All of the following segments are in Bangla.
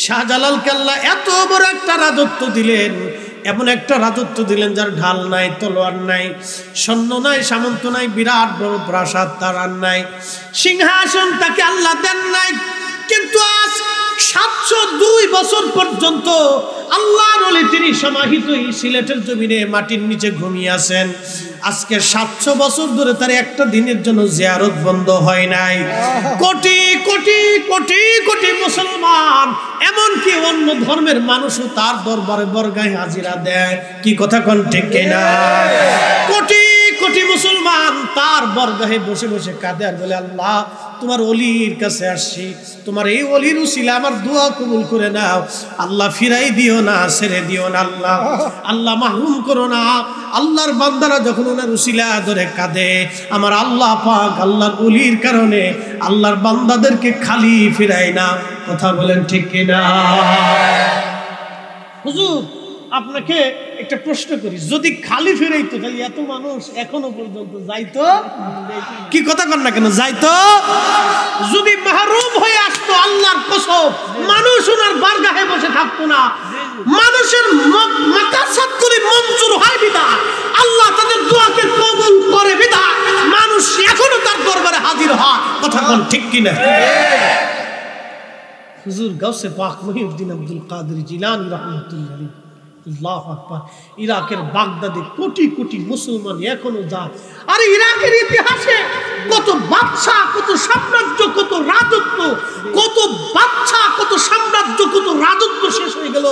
শাহজালালকে আল্লাহ এত বড় একটা রাজত্ব দিলেন, এমন একটা রাজত্ব দিলেন যার ঢাল নাই, তলোয়ার নাই, সৈন্য নাই, সামন্ত নাই, বিরাট বড় প্রাসাদ তার আর নাই, সিংহাসন তাকে আল্লাহ দেন নাই। কিন্তু আজ 702 বছর পর্যন্ত আল্লাহর ওলি তিনি সমাহিত সিলেটের জমিনে মাটির নিচে ঘুমিয়ে আছেন। আজকে 700 বছর ধরে তার একটা দিনের জন্য জিয়ারত বন্ধ হয় নাই। কোটি কোটি কোটি কোটি মুসলমান, এমনকি অন্য ধর্মের মানুষও তার দরবারে বরগাহে হাজিরা দেয়। কি কথা কোন ঠিক কিনা? কোটি কোটি মুসলমান তার বরগাহে বসে বসে কাঁদে আর বলে, আল্লাহ তোমার ওলির কাছে আসছি, তোমার এই ওলির উসিলা আমার দোয়া কবুল করে নাও। আল্লাহ ফিরাই দিও না, ছেড়ে দিও না, আল্লাহ আল্লাহ মাহরুম করো না। আল্লাহর বান্দারা যখন ওনার উসিলা ধরে কাঁদে, আমার আল্লাহ পাক আল্লাহর ওলির কারণে আল্লাহর বান্দাদেরকে খালি ফিরাই না। কথা বলেন ঠিক কিনা? হুজুর আপনাকে একটা প্রশ্ন করি, যদি খালি ফিরাইতো তাহলে এত মানুষ এখনো পর্যন্ত যাইতো? কি কথা কর না কেন, যাইতো? যদি মাহরুম হয়ে আসতো, আল্লাহর কসম মানুষ ওনার বারগাহে বসে থাকতো না। মানুষের মাকাসাদ করে মঞ্জুর হয় বিধায়, আল্লাহ তাদের দোয়াকে কবুল করে বিধায় মানুষ এখনো তার দরবারে হাজির হয়। কথা কোন ঠিক কিনা? হুজুর গাউসে পাক মহিউদ্দিন আব্দুল কাদের জিলানী রাহমাতুল্লাহ আলাইহি, আল্লাহু আকবার, ইরাকের বাগদাদে কোটি কোটি মুসলমান এখনো যায়। আর ইরাকের ইতিহাসে কত বাদশা, কত সাম্রাজ্য, কত রাজত্ব, কত বাদশা, কত সাম্রাজ্য, কত রাজত্ব শেষ হয়ে গেল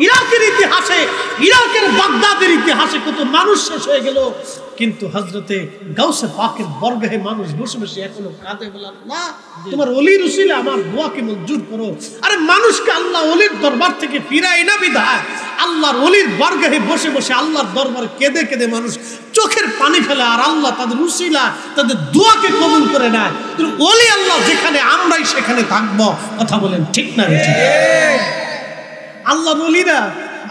ইরাকের ইতিহাসে। ইরাকের বাগদাদের ইতিহাসে কত মানুষ শেষ হয়ে গেল, কিন্তু হযরতে গাউসে পাকের বরগাহে মানুষ বসে বসে এখনো কাঁদে, বলে আল্লাহ তোমার ওলির উসিলা আমার দোয়াকে মঞ্জুর করো। আরে মানুষকে আল্লাহ ওলির দরবার থেকে ফিরায় না বিধায় আল্লাহর ওলির বরগাহে বসে বসে আল্লাহর দরবারে কেঁদে কেঁদে মানুষ চোখের পানি ফেলে, আর আল্লাহ তাদের উসিলা তাদের দোয়াকে কবুল করে নেয়। ওলি আল্লাহ যেখানে, আমরাই সেখানে থাকবো। কথা বলেন ঠিক না? আল্লাহর ওলিরা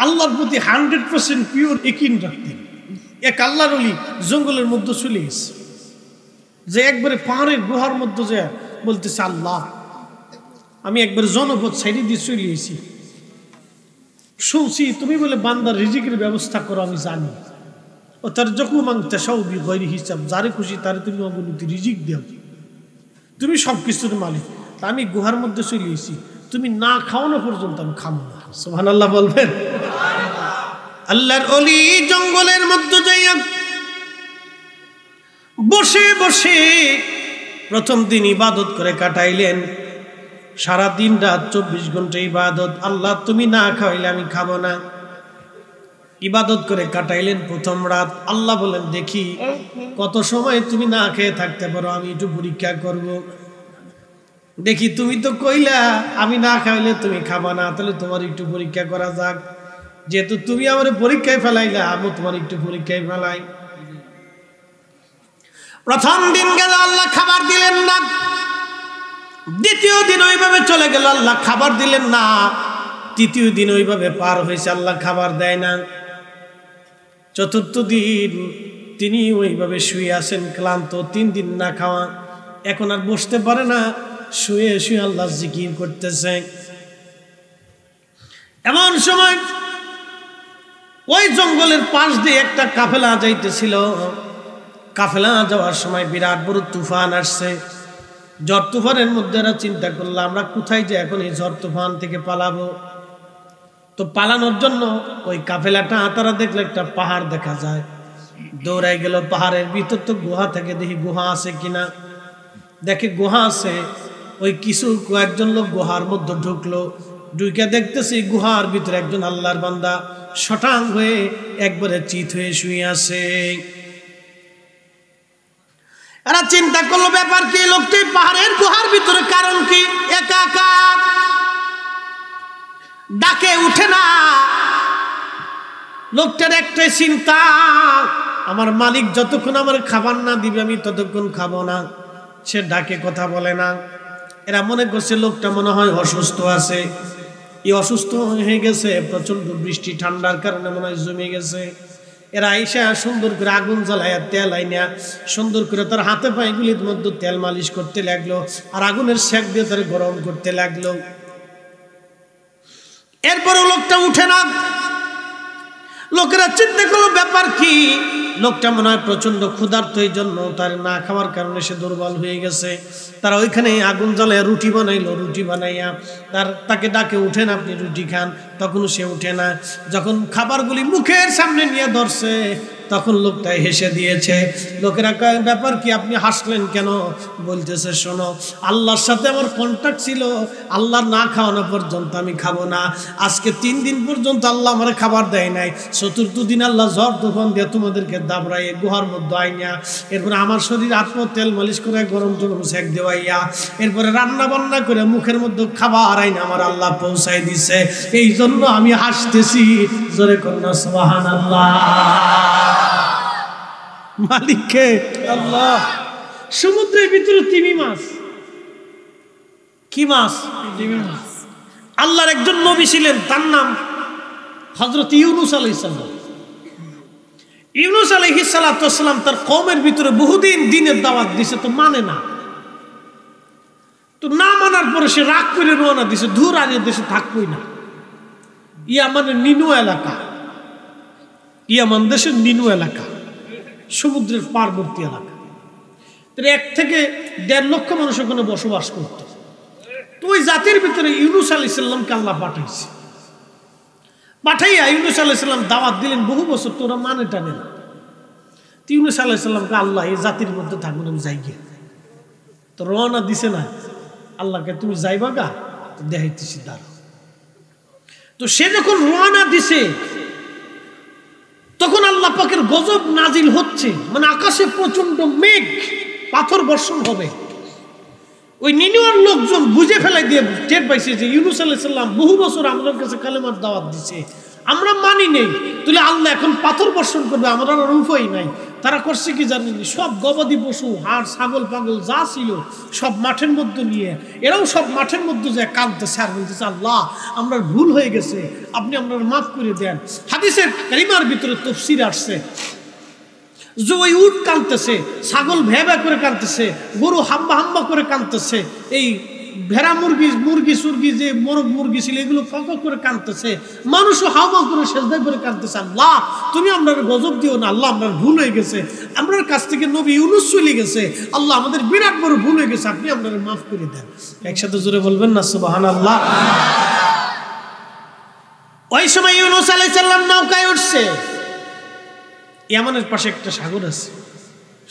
আল্লাহর প্রতি 100% পিওর ইয়াকিন রাখতেন। এক আল্লাহর ওলি জঙ্গলের মধ্যে চলে গেছে, যে একবারে পাহাড়ের গুহার মধ্যে যে বলতেছে, আল্লাহ আমি একবার জনপদ সাইডে দিয়ে চলে এসেছি, শুনছি তুমি বলে বান্দার রিজিকের ব্যবস্থা করো, আমি জানি। ও তার যখন মাংতে সবই গৈরি হিসাব, যারে খুশি তারে তুমি অবনতি রিজিক দেও, তুমি সব কিছুর মালিক। আমি গুহার মধ্যে চলে এসেছি, তুমি না খাওয়ানো পর্যন্ত আমি খাবো না। সুবহানাল্লাহ বলবেন। আল্লাহর ওলি জঙ্গলের মধ্যে যাইয়া বসে বসে প্রথম দিন ইবাদত করে কাটাইলেন। সারা দিন রাত 24 ঘন্টা ইবাদত। আল্লাহ তুমি না খাওয়াইলে আমি খাবো না। ইবাদত করে কাটাইলেন প্রথম রাত। আল্লাহ বলেন, দেখি কত সময় তুমি না খেয়ে থাকতে পারো, আমি একটু পরীক্ষা করব। দেখি তুমি তো কইলা আমি না খাইলে তুমি খাবা না, তাহলে তোমার একটু পরীক্ষা করা যাক। যেহেতু তুমি আমার পরীক্ষায় ফেলাইলা, আমি তোমার একটু পরীক্ষায় ফেলাই। প্রথম দিন গেল, আল্লাহ খাবার দিলেন না। দ্বিতীয় দিন ওইভাবে চলে গেল, আল্লাহ খাবার দিলেন না। তৃতীয় দিন ওইভাবে পার হয়েছে, আল্লাহ খাবার দেয় না। চতুর্থ দিন তিনি ওইভাবে শুয়ে আছেন ক্লান্ত, 3 দিন না খাওয়া। এখন আর বসতে পারে না, শুয়ে শুয়ে আল্লাহ জিকির করতেছে। এমন সময় ওই জঙ্গলের পাশ দিয়ে একটা কাফেলা যাইতেছিল। কাফেলা যাওয়ার সময় বিরাট বড় তুফান আসছে। ঝড় তুফানের মধ্যে এরা চিন্তা করলো, আমরা কোথায় যে এখন এই ঝড় তুফান থেকে পালাবো। তো পালানোর জন্য ওই কাফেলাটা তারা দেখলো একটা পাহাড় দেখা যায়, দৌড়াই গেল পাহাড়ের ভিতর। তো গুহা থেকে দেখি গুহা আছে কিনা, দেখে গুহা আছে। ওই কয়েকজন লোক গুহার মধ্যে ঢুকলো। ঢুকে দেখতেছি গুহার ভিতরে একজন আল্লাহর বান্দা শটাং হয়ে একবারে চিত হয়ে শুয়ে আছে। এরা চিন্তা করলো ব্যাপার কি, লোকটি পাহাড়ের গুহার ভিতরে, কারণ কি? একা একা ডাকে উঠে না। লোকটার একটাই চিন্তা, আমার মালিক যতক্ষণ আমার খাবার না দিবে আমি ততক্ষণ খাবো না। সে ডাকে কথা বলে না। এরা মনে করছে লোকটা মনে হয় অসুস্থ আছে। এই অসুস্থ হয়ে গেছে, প্রচন্ড বৃষ্টি ঠান্ডার কারণে মনে হয় জমে গেছে। এরা আইসা সুন্দর করে আগুন জ্বালাইয়া তেল আইনা সুন্দর করে তার হাতে পায়েগুলির মধ্যে তেল মালিশ করতে লাগলো, আর আগুনের সেক দিয়ে তার গরম করতে লাগলো। এরপরে লোকটা উঠে না। লোকেরা চিন্তা করলো ব্যাপার কি, লোকটা মনে হয় প্রচন্ড ক্ষুধার্ত, এই জন্য তার না খাওয়ার কারণে সে দুর্বল হয়ে গেছে। তারা ওইখানে আগুন জ্বালায় রুটি বানাইলো, রুটি বানাইয়া তাকে ডাকে উঠেন আপনি রুটি খান, তখন সে উঠে না। যখন খাবারগুলি মুখের সামনে নিয়ে ধরছে তখন লোকটা হেসে দিয়েছে। লোকেরা কয় ব্যাপার কি, আপনি হাসলেন কেন? বলতেছে শোনো, আল্লাহর সাথে আমার কন্ট্যাক্ট ছিল, আল্লাহ না খাওয়ানো পর্যন্ত আমি খাবো না। আজকে 3 দিন পর্যন্ত আল্লাহ আমার খাবার দেয় নাই, 4th দিন আল্লাহ ঝড় তুফান দিয়ে তোমাদেরকে দাবড়াইয়ে গুহার মধ্যে আইনা, এরপরে আমার শরীর আত্ম তেল মালিশ করে গরম টরম সেক দেওয়াইয়া, এরপরে রান্না বান্না করে মুখের মধ্যে খাবার আইনা আমার আল্লাহ পৌঁছাই দিছে। এই জন্য আমি হাসতেছি। জোরে কন্যা সুবহানাল্লাহ। মালিককে আল্লাহ। সমুদ্রের ভিতরে তিমি মাছ, কি মাছ? আল্লাহর একজন নবী ছিলেন, তার নাম হযরত ইউনূস আলাইহিস সালাম। ইউনূস আলাইহিস সালাম তার কওমের ভিতরে বহুদিন দ্বীনের দাওয়াত দিছে, তো মানে না। তো না মানার পরে সে রাগ করে রওনা দিছে, দূর আর দেশে থাকবই না। ইয়ামানের নিনু এলাকা, ইয়ামান দেশের নিনু এলাকা, সমুদ্রের পার্বতী এলাকা। 1 থেকে 1.5 লক্ষ মানুষ ওখানে বসবাস করত। তো ওই জাতির ভিতরে ইউনূস আলাইহিস সালামকে আল্লাহ পাঠাইছে। পাঠাইয়া ইউনূস আলাইহিস সালাম দাওয়াত দিলেন বহু বছর, তোরা মানে টানে না। ইউনূস আলাইহিস সালামকে আল্লাহ এই জাতির মধ্যে থাকবেন, আমি যাই গিয়ে। তো রওনা দিছে না, আল্লাহকে তুমি যাইবা গা, দেখাইতেছি দাঁড়া। তো সে যখন রওনা দিছে তখন আল্লাহ পাকের গজব নাজিল হচ্ছে, মানে আকাশে প্রচন্ড মেঘ, পাথর বর্ষণ হবে। ওই নিনুয়ার লোকজন বুঝে ফেলাই দিয়ে টের পাইছে যে ইউনূস আলাইহিস সালাম বহু বছর আমাদের কাছে কালেমার দাওয়াত দিছে, আমরা মানি নেই, তাহলে আল্লাহ এখন পাথর বর্ষণ করবে, আমরা আর উপায় নাই। তারা করছে কি জানেন, সব গবাদি পশু, হাড় ছাগল পাগল যা ছিল সব মাঠের মধ্যে নিয়ে, এরাও সব মাঠের মধ্যে যায় কাঁদতেছে আর বলতেছে, আল্লাহ আমরা ভুল হয়ে গেছে, আপনি আমরা মাফ করে দেন। হাদিসের কারিমার ভিতরে তাফসীর আসছে যে ওই উট কাঁদতেছে, ছাগল ভ্যা ভ্যা করে কাঁদতেছে, গরু হাম্বা হাম্বা করে কাঁদতেছে, এই ভেড়া মুরগি সুরগি যে মোরগ মুরগি ছিল এগুলো ফক করে কাঁদতেছে, মানুষও হাওয়া করে সেজদা করে কাঁদতেছে, আল্লাহ তুমি আমরা গজব দিও না, আল্লাহ আমরা ভুল হয়ে গেছে, আমরার কাছ থেকে নবী ইউনূস চলে গেছে, আল্লাহ আমাদের বিরাট বড় ভুল হয়ে গেছে, আপনি আমরা মাফ করে দেন। একসাথে জোরে বলবেন না সুবহানাল্লাহ। ওই সময় ইউনূস আলাইহিস সালাম নৌকায় উঠছে। ইয়ামানের পাশে একটা সাগর আছে,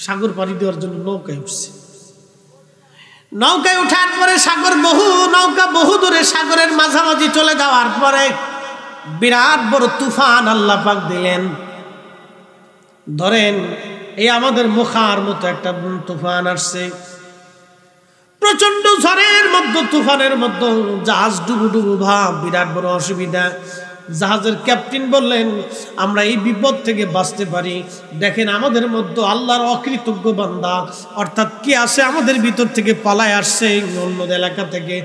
সাগর পাড়ি দেওয়ার জন্য নৌকায় উঠছে। নৌকায় উঠার পরে নৌকা বহু দূরে সাগরের মাঝামাঝি চলে যাওয়ার পরে বিরাট বড় তুফান আল্লাহ পাক দিলেন। ধরেন এই আমাদের মুখার মতো একটা তুফান আসছে, প্রচন্ড ঝড়ের মধ্যে, তুফানের মধ্যে জাহাজ ডুবু ডুবু ভাব, বিরাট বড় অসুবিধা। জাহাজের ক্যাপ্টেন বললেন, আমরা এই বিপদ থেকে বাঁচতে পারি, দেখেন আমাদের মধ্যে আল্লাহর অকৃতজ্ঞ বান্দা, অর্থাৎ কি আছে আমাদের ভিতর থেকে পালায় আসছে অন্য এলাকা থেকে,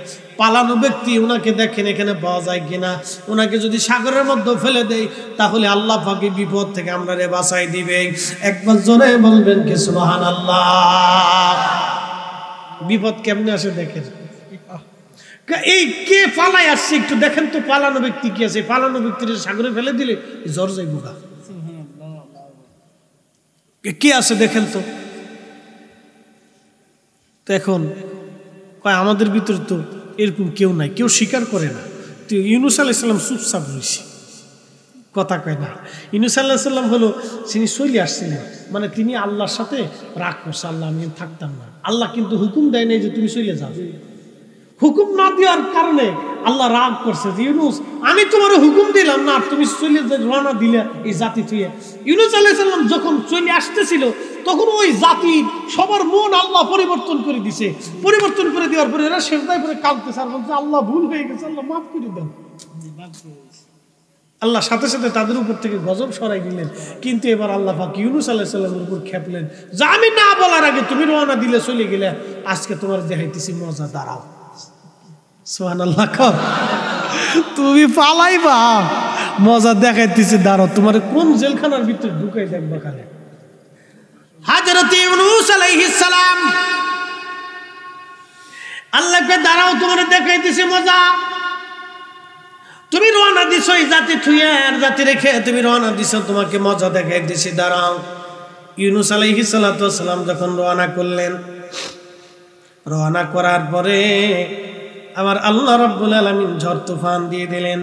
পালানো ব্যক্তি, ওনাকে দেখেন এখানে পাওয়া যায় কিনা, ওনাকে যদি সাগরের মধ্যে ফেলে দেয় তাহলে আল্লাহ পাক বিপদ থেকে আমরা বাঁচাই দিবে। একবার জোরে বলবেন কি সুবহানাল্লাহ। বিপদ কেমনে আসে দেখেন, এই কে পালাই আসছে একটু দেখেন তো, পালানো ব্যক্তি কি আছে, পালানো ব্যক্তির সাগরে ফেলে দিলে জ্বর যাইব গা, কে আছে দেখেন তো। এখন কয় আমাদের ভিতরে তো এরকম কেউ নাই, কেউ স্বীকার করে না। তো ইউনূস আলাইহিস সালাম চুপচাপ রয়েছে, কথা কয় না। ইউনূস আলাইহিস সালাম হলো তিনি চলে আসছিলেন, মানে তিনি আল্লাহর সাথে রাগ করছে, আল্লাহ আমি থাকতাম না, আল্লাহ কিন্তু হুকুম দেয় নাই যে তুমি চলে যাও। হুকুম না দেওয়ার কারণে আল্লাহ রাগ করছে যে ইউনূস আমি তোমার হুকুম দিলাম না, তুমি চলে রওনা দিলে এই জাতি থেকে। ইউনূস আলাইহিস সালাম যখন চলে আসতেছিল তখন ওই জাতি সবার মন আল্লাহ পরিবর্তন করে দিছে, পরিবর্তন করে দেওয়ার পরে এরা সেজদায় পড়ে কাঁদতেছে আর বলছে, আল্লাহ ভুল হয়ে গেছে, আল্লাহ মাফ করে দেন। আল্লাহ সাথে সাথে তাদের উপর থেকে গজব সরাই দিলেন। কিন্তু এবার আল্লাহ পাক ইউনূস আলাইহিস সালামের উপর খেপলেন যে আমি না বলার আগে তুমি রওনা দিলে চলে গেলে, আজকে তোমার দেখাইতেছি মজা, দাঁড়াও। সুবহানাল্লাহ, তুমি পালাইবা, মজা দেখাইতেছি, দাঁড়াও, তোমার কোন জেলখানার ভিতরে ঢুকাই দেখবা খালে। হযরত ইউনূস আলাইহিস সালাম আল্লাহকে দাঁড়াও তোমার দেখাইতেছি মজা। তুমি রওনা দিছো এই জাতি থুয়ে আর জাতি রেখে তুমি রওনা দিছো, তোমাকে মজা দেখাই দিছি, দাঁড়াও। ইউনূস আলাইহিস সালাতু ওয়াস সালাম যখন রওনা করলেন, রওনা করার পরে আমার আল্লাহ রাব্বুল আলামিন ঝড় তুফান দিয়ে দিলেন।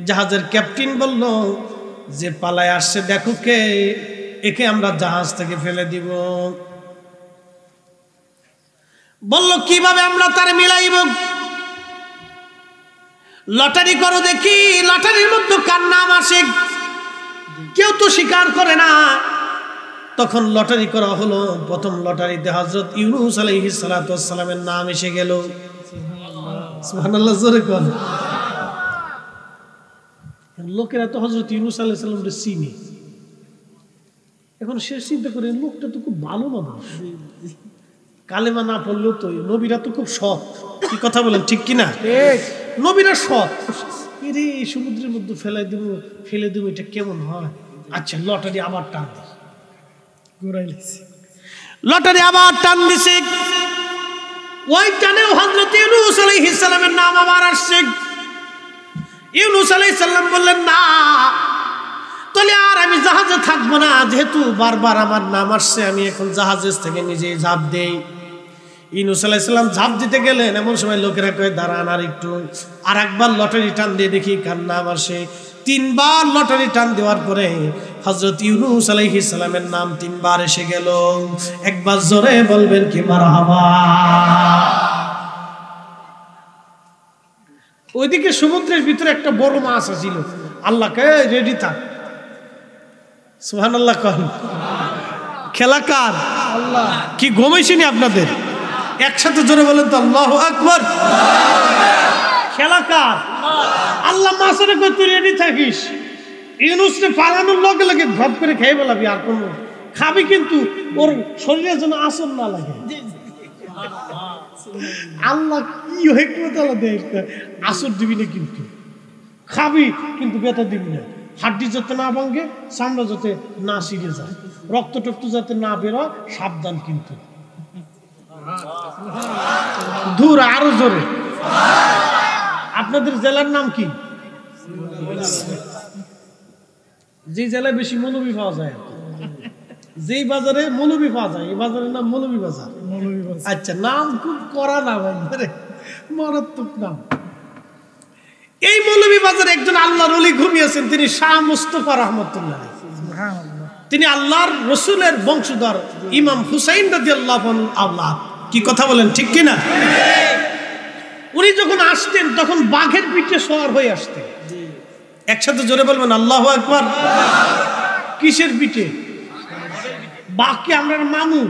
জাহাজের ক্যাপ্টেন বলল যে পালায় আসছে দেখো কে, একে আমরা জাহাজ থেকে ফেলে দিব। বলল কিভাবে আমরা তার মিলাইব? লটারি করো দেখি, লটারির মধ্যে কার নাম আসে। কেউ তো স্বীকার করে না। তখন লটারি করা হলো। প্রথম লটারিতে হযরত ইউনূস আলাইহিস সালাতু ওয়াস সালামের নাম এসে গেল। সুবহানাল্লাহ, জোরে কোন। লোকেরা তো হযরত ইউনূস আলাইহিস সালামকে চিনে। এখন সে চিন্তা করে লোকটা তো খুব ভালো মানুষ, কালেমা না পড়লেও তো, নবীরা তো খুব সৎ। কি কথা বলেন, ঠিক কিনা? নবীরা সৎ। এরে সমুদ্রের মধ্যে ফেলে দেবো, এটা কেমন হয়? আচ্ছা, লটারি আবার টান দিছে, লটারি আবার টান দিছে। ওই টানেও হযরত ইউনূস আলাইহিস সালামের নাম আবার আসছে। ইউনূস আলাইহিস সালাম বললেন না, তাহলে আর আমি জাহাজে থাকবো না, যেহেতু বারবার আমার নাম আসছে, আমি এখন জাহাজের থেকে নিজেই ঝাঁপ দেই। ইউনূস আলাইহিস সালাম ঝাঁপ দিতে গেলেন, এমন সময় লোকেরা কয় দাঁড়ান আর একটু, আর একবার লটারি টান দিয়ে দেখি কার নাম আসে। 3 বার লটারি টান দেওয়ার পরে হযরত ইউনূস আলাইহিস সালামের নাম 3 বার এসে গেল। একবার জোরে বলবেন কি মারহাবা। ওইদিকে সমুদ্রের ভিতরে একটা বড় মাছ আছিল। আল্লাহকে রেডি থাক। সুবহানাল্লাহ কোন। খেলা কার? আল্লাহ। কি ঘুমাইছিনি আপনাদের? একসাথে জোরে বলেন তো আল্লাহু আকবার। খেলা কার? আল্লাহ। মাছের কই তুই রেডি থাকিস, ইউনূসকে পালানোর লগে লগে ঘপ করে খেয়ে ফেলাবি, আর কোন খাবি কিন্তু ওর শরীরের জন্য আসর না লাগে। আল্লাহ কি হিকমত আল্লাহ দেয়, আসর দিবি না কিন্তু খাবি, কিন্তু ব্যথা দিবি না। হাড্ডি যাতে না ভাঙে, চামড়া যাতে না ছিঁড়ে যায়, রক্ত টক্ত যাতে না বেরোয়, সাবধান কিন্তু। দূর আরো জোরে। আপনাদের জেলার নাম কি? যে জেলায় বেশি মৌলবি পাওয়া যায়, যেই বাজারে মৌলবি পাওয়া যায়, এই বাজারের নাম মৌলবি বাজার। আচ্ছা, নাম খুব কড়া নাম, একবারে মারাত্মক নাম। এই মৌলবি বাজারে একজন আল্লাহর ওলি ঘুমিয়েছেন, তিনি শাহ মুস্তাফা রহমতুল্লাহ। তিনি আল্লাহর রসুলের বংশধর ইমাম হুসাইন রাদিয়াল্লাহু আনহু আওলাদ। কি কথা বলেন, ঠিক কিনা? উনি যখন আসতেন তখন বাঘের পিঠে সওয়ার হয়ে আসতেন। একসাথে জোরে বলবেন আল্লাহু আকবার। কিসের পিঠে? বাঘকে আমরা মামু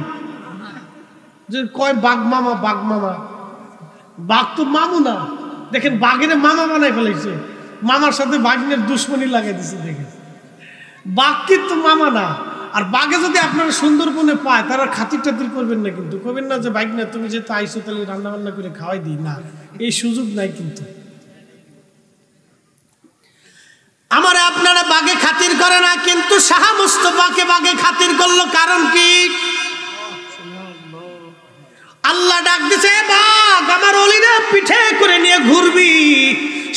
যে কয়, বাঘ মামা, বাঘ মামা। বাঘ তো মামু না, দেখেন বাঘের মামা বানাই ফেলেছে, মামার সাথে বাঘিনের দুশ্মনী লাগাই দিচ্ছে। দেখেন, বাঘ কিন্তু মামা না। আর বাঘে যদি আপনারা সুন্দরবনে পায়, তারা খাতির টাতির করবেন না, কিন্তু করবেন না যে বাইক না, তুমি যেহেতু আইসো তাহলে রান্না বান্না করে খাওয়াই দিই না, এই সুযোগ নাই কিন্তু। আমারে আপনারা বাঘে খাতির করে না, কিন্তু শাহ মুস্তাফাকে বাঘে খাতির করলো। কারণ কি? আল্লাহ ডাক দিছে, বাঘ আমার ওলিরা পিঠে করে নিয়ে ঘুরবি,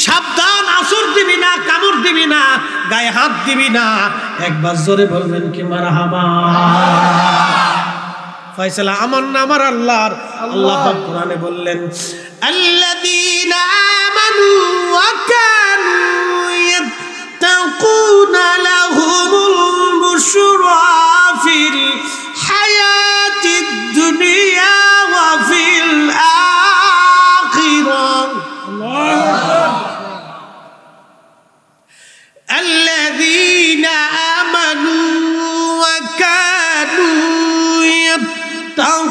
সাবধান, আসর দিবি না, কামড় দিবি না, গায়ে হাত দিবি না। একবার জোরে বলবেন কি মারহাবা। ফয়সালা আমার না আমার আল্লাহর। আল্লাহ পাক কোরআনে বললেন, আল্লাযীনা আমানু ওয়া কানু ইয়াত্তাকুনা লাহুমুল বুশরা ফিল হায়াতিদ দুনিয়া ওয়া ফিল আখিরাহ। الذين آمنوا وكانوا يتقون।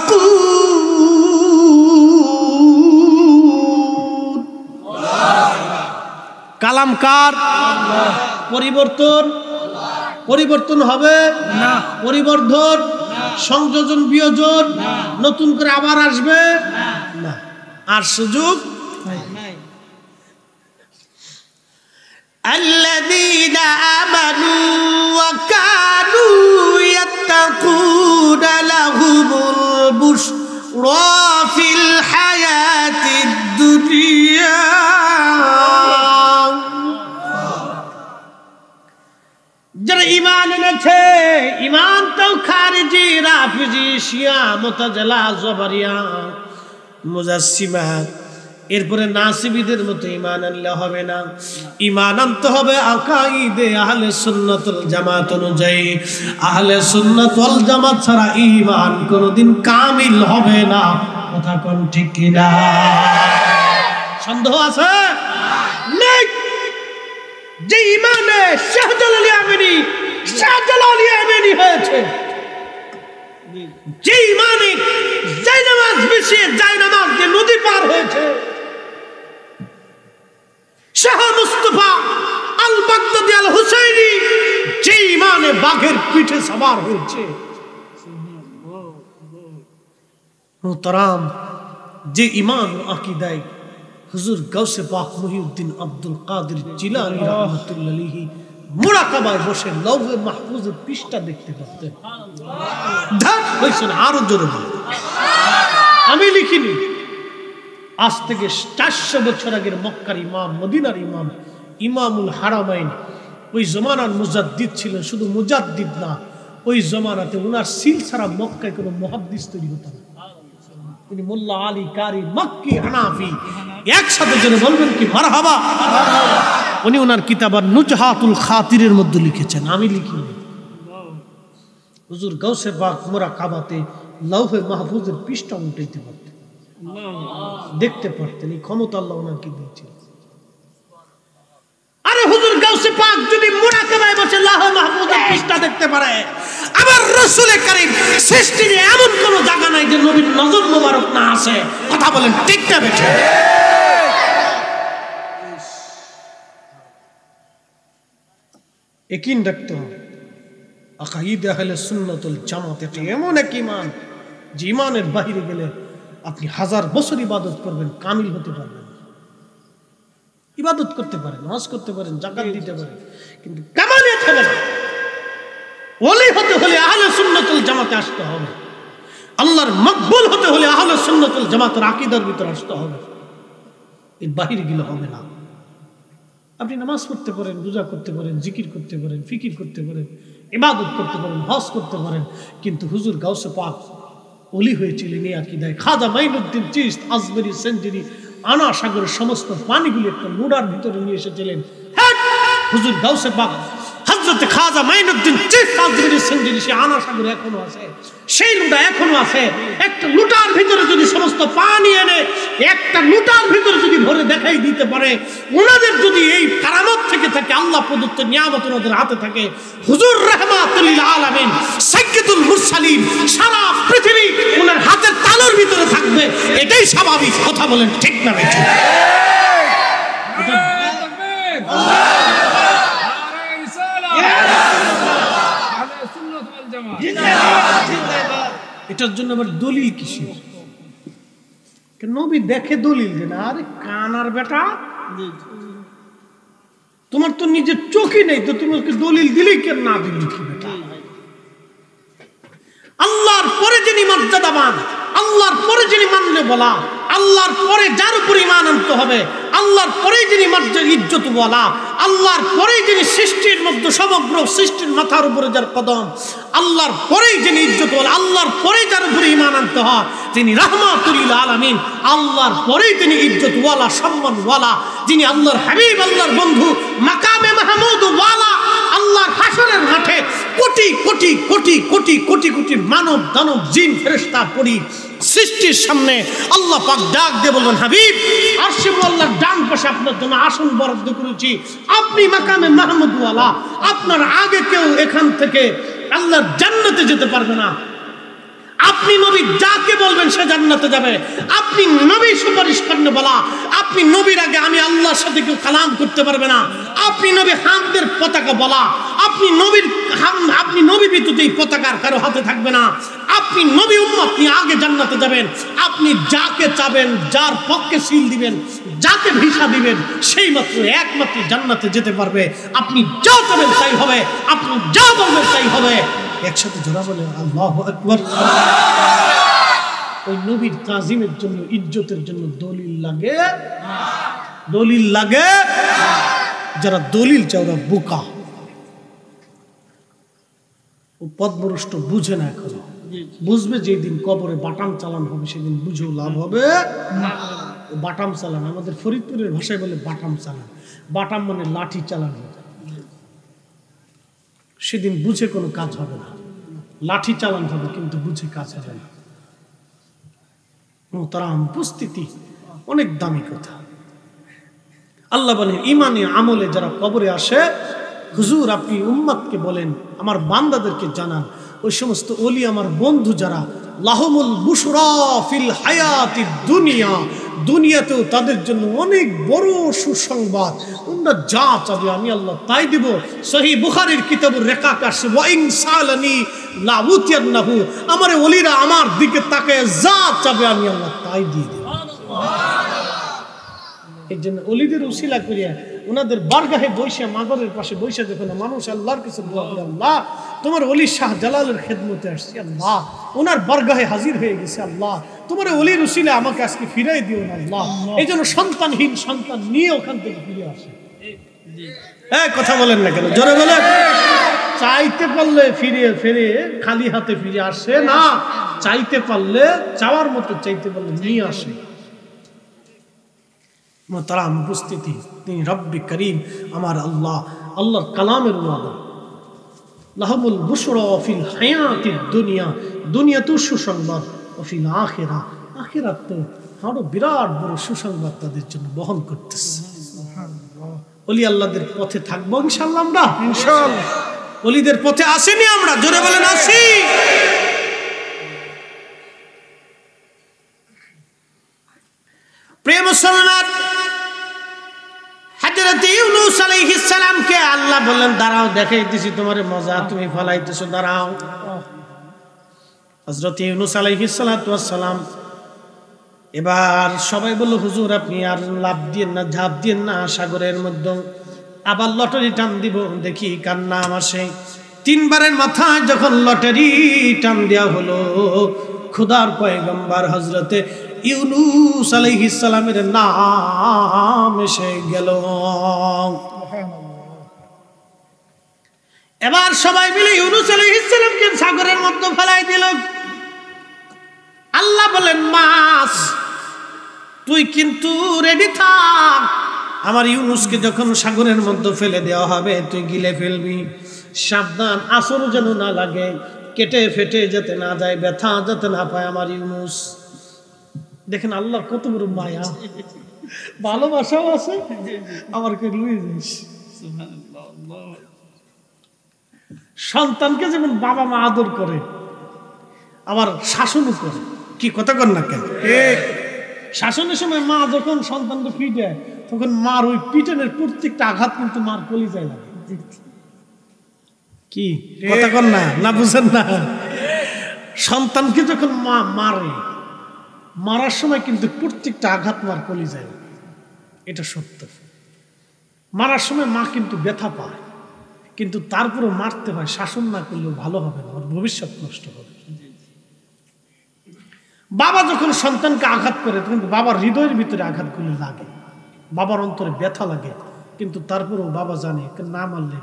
কালামকার পরিবর্তন হবে না, পরিবর্ধন, সংযোজন, বিয়োজন, নতুন করে আবার আসবে না, আর সুযোগ নাই। الذين آمنوا وكانوا يتقون لهم البشرى في الحياة الدنيا ঈমান এনেছে, ঈমান তো খারিজি, রাফিজি, শিয়া, মুতাজিলা, জবরিয়া, মুজাসসিমা, এরপরে নাসিবীদের মতো ঈমান আনলে হবে না। ঈমান আনতে হবে আকাইদে আহলে সুন্নাত ওয়াল জামাত অনুযায়ী। আহলে সুন্নাত ওয়াল জামাত ছাড়া ঈমান কোনোদিন কামিল হবে না। কথা কোন ঠিক কিনা? সন্দেহ আছে? নেই। যে ঈমানে শাহজালাল ইয়ামানি হয়েছে, যে ঈমানে জায়নামাজ বিছিয়ে জায়নামাজ দিয়ে নদী পার হয়েছে, শাহ মুস্তাফা আল বাগদাদি আল হুসাইনি যে ঈমানে বাঘের পিঠে সওয়ার হয়েছে, মুহতারাম, যে ঈমান ও আকীদায় হুজুর গাউসে পাক মুহিউদ্দিন আব্দুল কাদের জিলানী রাহমাতুল্লাহ আলাইহি মুরাকাবায় বসে লৌহে মাহফুজের পৃষ্ঠা দেখতে পারতেন। ধাক হইছেন আরো জোরে বলেন। আমি লিখিনি, আজ থেকে 400 বছর আগের মক্কার ইমাম, মদিনার ইমাম, ইমামুল হারামাইন, ওই জমানার মুজাদ্দিদ ছিলেন। শুধু মুজাদ্দিদ না, ওই জমানাতে ওনার সিল ছাড়া মক্কায় কোনো মুহাদ্দিস তৈরি হতো না। তিনি মোল্লা আলী কারি মক্কি হানাফি একসাথে জেনে বলবেন কি মারহাবা। উনি ওনার কিতাব নুজহাতুল খাতিরের মধ্যে লিখেছেন, আমি লিখিনি। হুজুর গাউসে পাক মুরাকাবাতে লৌহে মাহফুজের পৃষ্ঠা উল্টাইতে পারতেন, দেখতে পারতেন। এই ক্ষমতা আল্লাহ ওনাকে দিয়েছেন। আরে হুজুর গাউসে পাক যদি মুরাকাবায় বসে লৌহে মাহফুজের পৃষ্ঠা দেখতে পারে, আবার রাসূল কারীম সৃষ্টির এমন কোন জায়গা নাই যে নবীর নজর মোবারক না আছে। কথা বলেন ঠিক না বেঠিক? ইয়াকিন রাখতে হবে। আকাইদে আহলে সুন্নাত ওয়াল জামাত এটা এমন এক ঈমান যে ঈমানের বাইরে গেলে আপনি 1000 বছর ইবাদত করবেন, কামিল হতে পারবেন না। ইবাদত করতে পারেন, নামাজ করতে পারেন, যাকাত দিতে পারেন, কিন্তু কামালিয়াত হবে না। ওলি হতে হলে আহলে সুন্নাত ওয়াল জামাতে আসতে হবে। আল্লাহর মকবুল হতে হলে আহলে সুন্নাত ওয়াল জামাতের আকীদার ভিতর আসতে হবে। এর বাইরে গেলে হবে না। আপনি নামাজ পড়তে পারেন, রোজা করতে পারেন, জিকির করতে পারেন, ফিকির করতে পারেন, ইবাদত করতে পারেন, হজ করতে পারেন, কিন্তু হুজুর গাউসে পাক ওলি হয়েছিলেন এই আকীদায়। খাজা মাইনুদ্দিন চিশত আজমেরি সেঞ্চুরি আনা সাগরের সমস্ত পানিগুলি একটা লোডার ভিতরে নিয়ে এসেছিলেন। হুজুর গাউসে পাক হযরত খাজা মাইনুদ্দিন চিশত আজমেরি সেঞ্চুরি সে আনা সাগরে এখনো আছে, সেই লুটা এখনো আছে। একটা লুটার ভিতরে যদি সমস্ত পানি এনে একটা লুটার ভিতরে যদি ভরে দেখাই দিতে পারে, ওনাদের যদি এই কারামত থেকে থাকে, আল্লাহ প্রদত্ত নিয়ামত ওনাদের হাতে থাকে, হুজুর রাহমাতুল লিল আলামিন সাইয়্যিদুল মুরসালিন সারা পৃথিবী ওনার হাতের তালুর ভিতরে থাকবে, এটাই স্বাভাবিক। কথা বলেন ঠিক না বেঠিক? এটার জন্য আবার দলিল কিসের? নবী দেখে দলিল দেন। আরে কানার বেটা, তোমার তো নিজের চোখই নেই, তো তোমাকে দলিল দিলেই কেন না দিলি কি বেটা? আল্লাহর পরে যিনি মর্যাদাবান, আল্লাহর পরে যিনি মানলে বলা, আল্লাহর পরে যার উপর ঈমান আনতে হবে, আল্লাহর পরেই যিনি মর্যাদা ইজ্জত বলা, আল্লাহর পরেই যিনি সৃষ্টির মধ্যে সমগ্র সৃষ্টির মাথার উপরে যার কদম, আল্লাহর পরেই যিনি ইজ্জত বলা, আল্লাহর পরেই যার উপরে ঈমান আনতে হয় তিনি রাহমাতুল লিল আলামিন, আল্লাহর পরেই তিনি ইজ্জত ওয়ালা, সম্মান ওয়ালা, যিনি আল্লাহর হাবিব, আল্লাহর বন্ধু, মাকামে মাহমুদ ওয়ালা। আল্লাহর হাসরের মাঠে কোটি কোটি কোটি কোটি কোটি কোটি মানব দানব জিন ফেরেশতা পড়ি সৃষ্টির সামনে আল্লাহ পাক ডাক দিয়ে বলবেন, হাবিব আরশে আল্লাহর ডান পাশে আপনার জন্য আসন বরাদ্দ করেছি, আপনি মাকামে মাহমুদ ওয়ালা, আপনার আগে কেউ এখান থেকে আল্লাহর জান্নাতে যেতে পারবে না। আপনি নবী যাকে বলবেন সে জান্নাতে যাবে। আপনি নবী সুপারিশ করেন বলা, আপনি নবীর আগে আমি আল্লাহর সাথে কেউ কালাম করতে পারবে না। আপনি নবী হামদের পতাকা বলা, আপনি নবী ব্যতীত এই পতাকার কারো হাতে থাকবে না। আপনি নবী উম্মত, আপনি আগে জান্নাতে যাবেন। আপনি যাকে চাবেন, যার পক্ষে সিল দিবেন, যাকে ভিসা দিবেন, সেই মাত্র একমাত্র জান্নাতে যেতে পারবে। আপনি যা চাবেন তাই হবে, আপনি যা বলবেন তাই হবে। একসাথে জোড়া বলে আল্লাহু আকবার। ওই নবীর তাজিমের জন্য, ইজ্জতের জন্য দলিল লাগে, দলিল লাগে। যারা দলিল চায় ওরা বোকা। ও পথভ্রষ্ট বুঝে না এখনো, বুঝবে যেদিন কবরে বাটাম চালান হবে সেদিন বুঝেও লাভ হবে না। বাটাম চালান আমাদের ফরিদপুরের ভাষায় বলে বাটাম চালান, বাটাম মানে লাঠি চালান হবে, সেদিন বুঝে কোনো কাজ হবে না, লাঠি চালান হবে কিন্তু বুঝে কাজ হবে না। তারা উপস্থিতি অনেক দামি কথা। আল্লাহ বলেন ইমানে আমলে যারা কবরে আসে, হুজুর আপনি উম্মতকে বলেন, আমার বান্দাদেরকে জানান, ওই সমস্ত ওলি আমার বন্ধু যারা, লাহুমুল বুশরা ফিল হায়াতিদ দুনিয়া, দুনিয়াতেও তাদের জন্য অনেক বড় সুসংবাদ, ওরা যা চাবে আমি আল্লাহ তাই দিব। সহিহ বুখারীর কিতাবুর রেকাক আসে ওয়া ইন সালানি লা উতিয়ান্নাহু, আমার ওলিরা আমার দিকে তাকায় যা চাবে আমি আল্লাহ তাই দিয়ে দেব। এই জন্য ওলিদের উসিলা করিয়া ওনাদের বারগাহে বৈশা, মাগরের পাশে বৈশা যখন মানুষ আল্লাহর কাছে দোয়া করে, আল্লাহ তোমার ওলি শাহ জালালের খেদমতে আসছি, আল্লাহ ওনার বারগাহে হাজির হয়ে গেছে, আল্লাহ তোমার ওলির উসিলা আমাকে আজকে ফিরাই দিও না আল্লাহ। এই জন্য সন্তানহীন সন্তান নিয়ে ওখান থেকে ফিরে আসে। হ্যাঁ কথা বলেন না কেন, জোরে বলেন। চাইতে পারলে ফিরে খালি হাতে ফিরে আসে না, চাইতে পারলে চাওয়ার মতো চাইতে পারলে নিয়ে আসে। মোহতারাম উপস্থিতি, তিনি রব্বি করিম আমার আল্লাহ, আল্লাহর কালামের ওয়াদা, লাহুমুল বুশরা ফিল হায়াতিদ দুনিয়া, দুনিয়াতেও সুসংবাদ, ও ফিল আখিরা, আখিরাত তো আরো বিরাট বড় সুসংবাদ তাদের জন্য বহন করতেছে। ওলি আল্লাহদের পথে থাকবো ইনশাআল্লাহ, আমরা ইনশাআল্লাহ ওলিদের পথে আসেনি আমরা, জোরে বলেন আসি। প্রিয় মুসলমান, হযরত ইউনূস আলাইহিস সালামকে আল্লাহ বললেন দাঁড়াও দেখাইতেছি তোমারে মজা, তুমি ফলাইতেছো দাঁড়াও। হযরত ইউনূস আলাইহিস সালাতু ওয়াস সালাম, এবার সবাই বলল হুজুর আপনি আর লাফ দিয়েন না, ঝাঁপ দিয়েন না সাগরের মধ্যে, আবার লটারি টান দিব দেখি কার নাম আসে। তিনবারের মাথায় যখন লটারি টান দেওয়া হলো, খোদার পয়গম্বর হযরতে ইউনূস আলাইহিস সালামের নাম এসে গেল। এবার সবাই মিলে ইউনূস আলাইহিস সালামকে সাগরের মধ্যে ফেলাই দিল। আল্লাহ বলেন মাছ তুই কিন্তু রেডি থাক, আমার ইউনূসকে যখন সাগরের মধ্যে ফেলে দেওয়া হবে তুই গিলে ফেলবি, সাবধান আসর যেন না লাগে, কেটে ফেটে যেতে না যায়, ব্যথা যেতে না পায় আমার ইউনূস। দেখেন আল্লাহ কত বড় মায়া, ভালোবাসাও আছে, আমার সন্তানকে যেমন বাবা মা আদর করে আবার শাসনও করে, কি কথা কর না কেন? শাসনের সময় মা যখন সন্তানকে পিটে তখন মার ওই পিটনের প্রত্যেকটা আঘাত কিন্তু মার কলিজায় লাগে, কি কথা কর না, না বুঝেন না? সন্তানকে যখন মা মারে, মারার সময় কিন্তু প্রত্যেকটা আঘাত মার কলিজায় লাগে, এটা সত্য। মারার সময় মা কিন্তু ব্যথা পায়, কিন্তু তারপরেও মারতে হয়, শাসন না করলেও ভালো হবে না, ভবিষ্যৎ নষ্ট হবে। বাবা যখন সন্তানকে আঘাত করে তখন বাবার হৃদয়ের ভিতরে আঘাতগুলো লাগে, বাবার অন্তরে ব্যথা লাগে, কিন্তু তারপরেও বাবা জানে না মারলে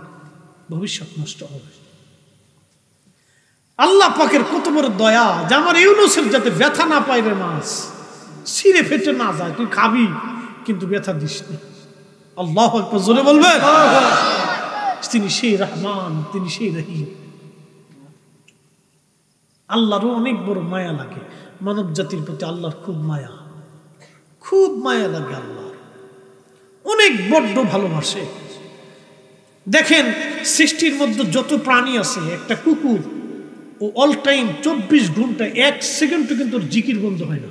ভবিষ্যৎ নষ্ট হবে। আল্লাহ পাকের কত বড় দয়া যে আমার ইউনূসের যাতে ব্যথা না পায় রে মাছ, ছিঁড়ে ফেটে না যায়, তুই খাবি কিন্তু ব্যথা দিস নি। আল্লাহু আকবার, জোরে বলবেন। তিনি সেই রহমান, তিনি সেই রহিম। আল্লাহরও অনেক বড় মায়া লাগে, মানব জাতির প্রতি আল্লাহর খুব মায়া, খুব মায়া লাগে, আল্লাহর অনেক বড্ড ভালোবাসে। দেখেন সৃষ্টির মধ্যে যত প্রাণী আছে, একটা কুকুর ও অল টাইম 24 ঘন্টা 1 সেকেন্ডও কিন্তু জিকির বন্ধ হয় না,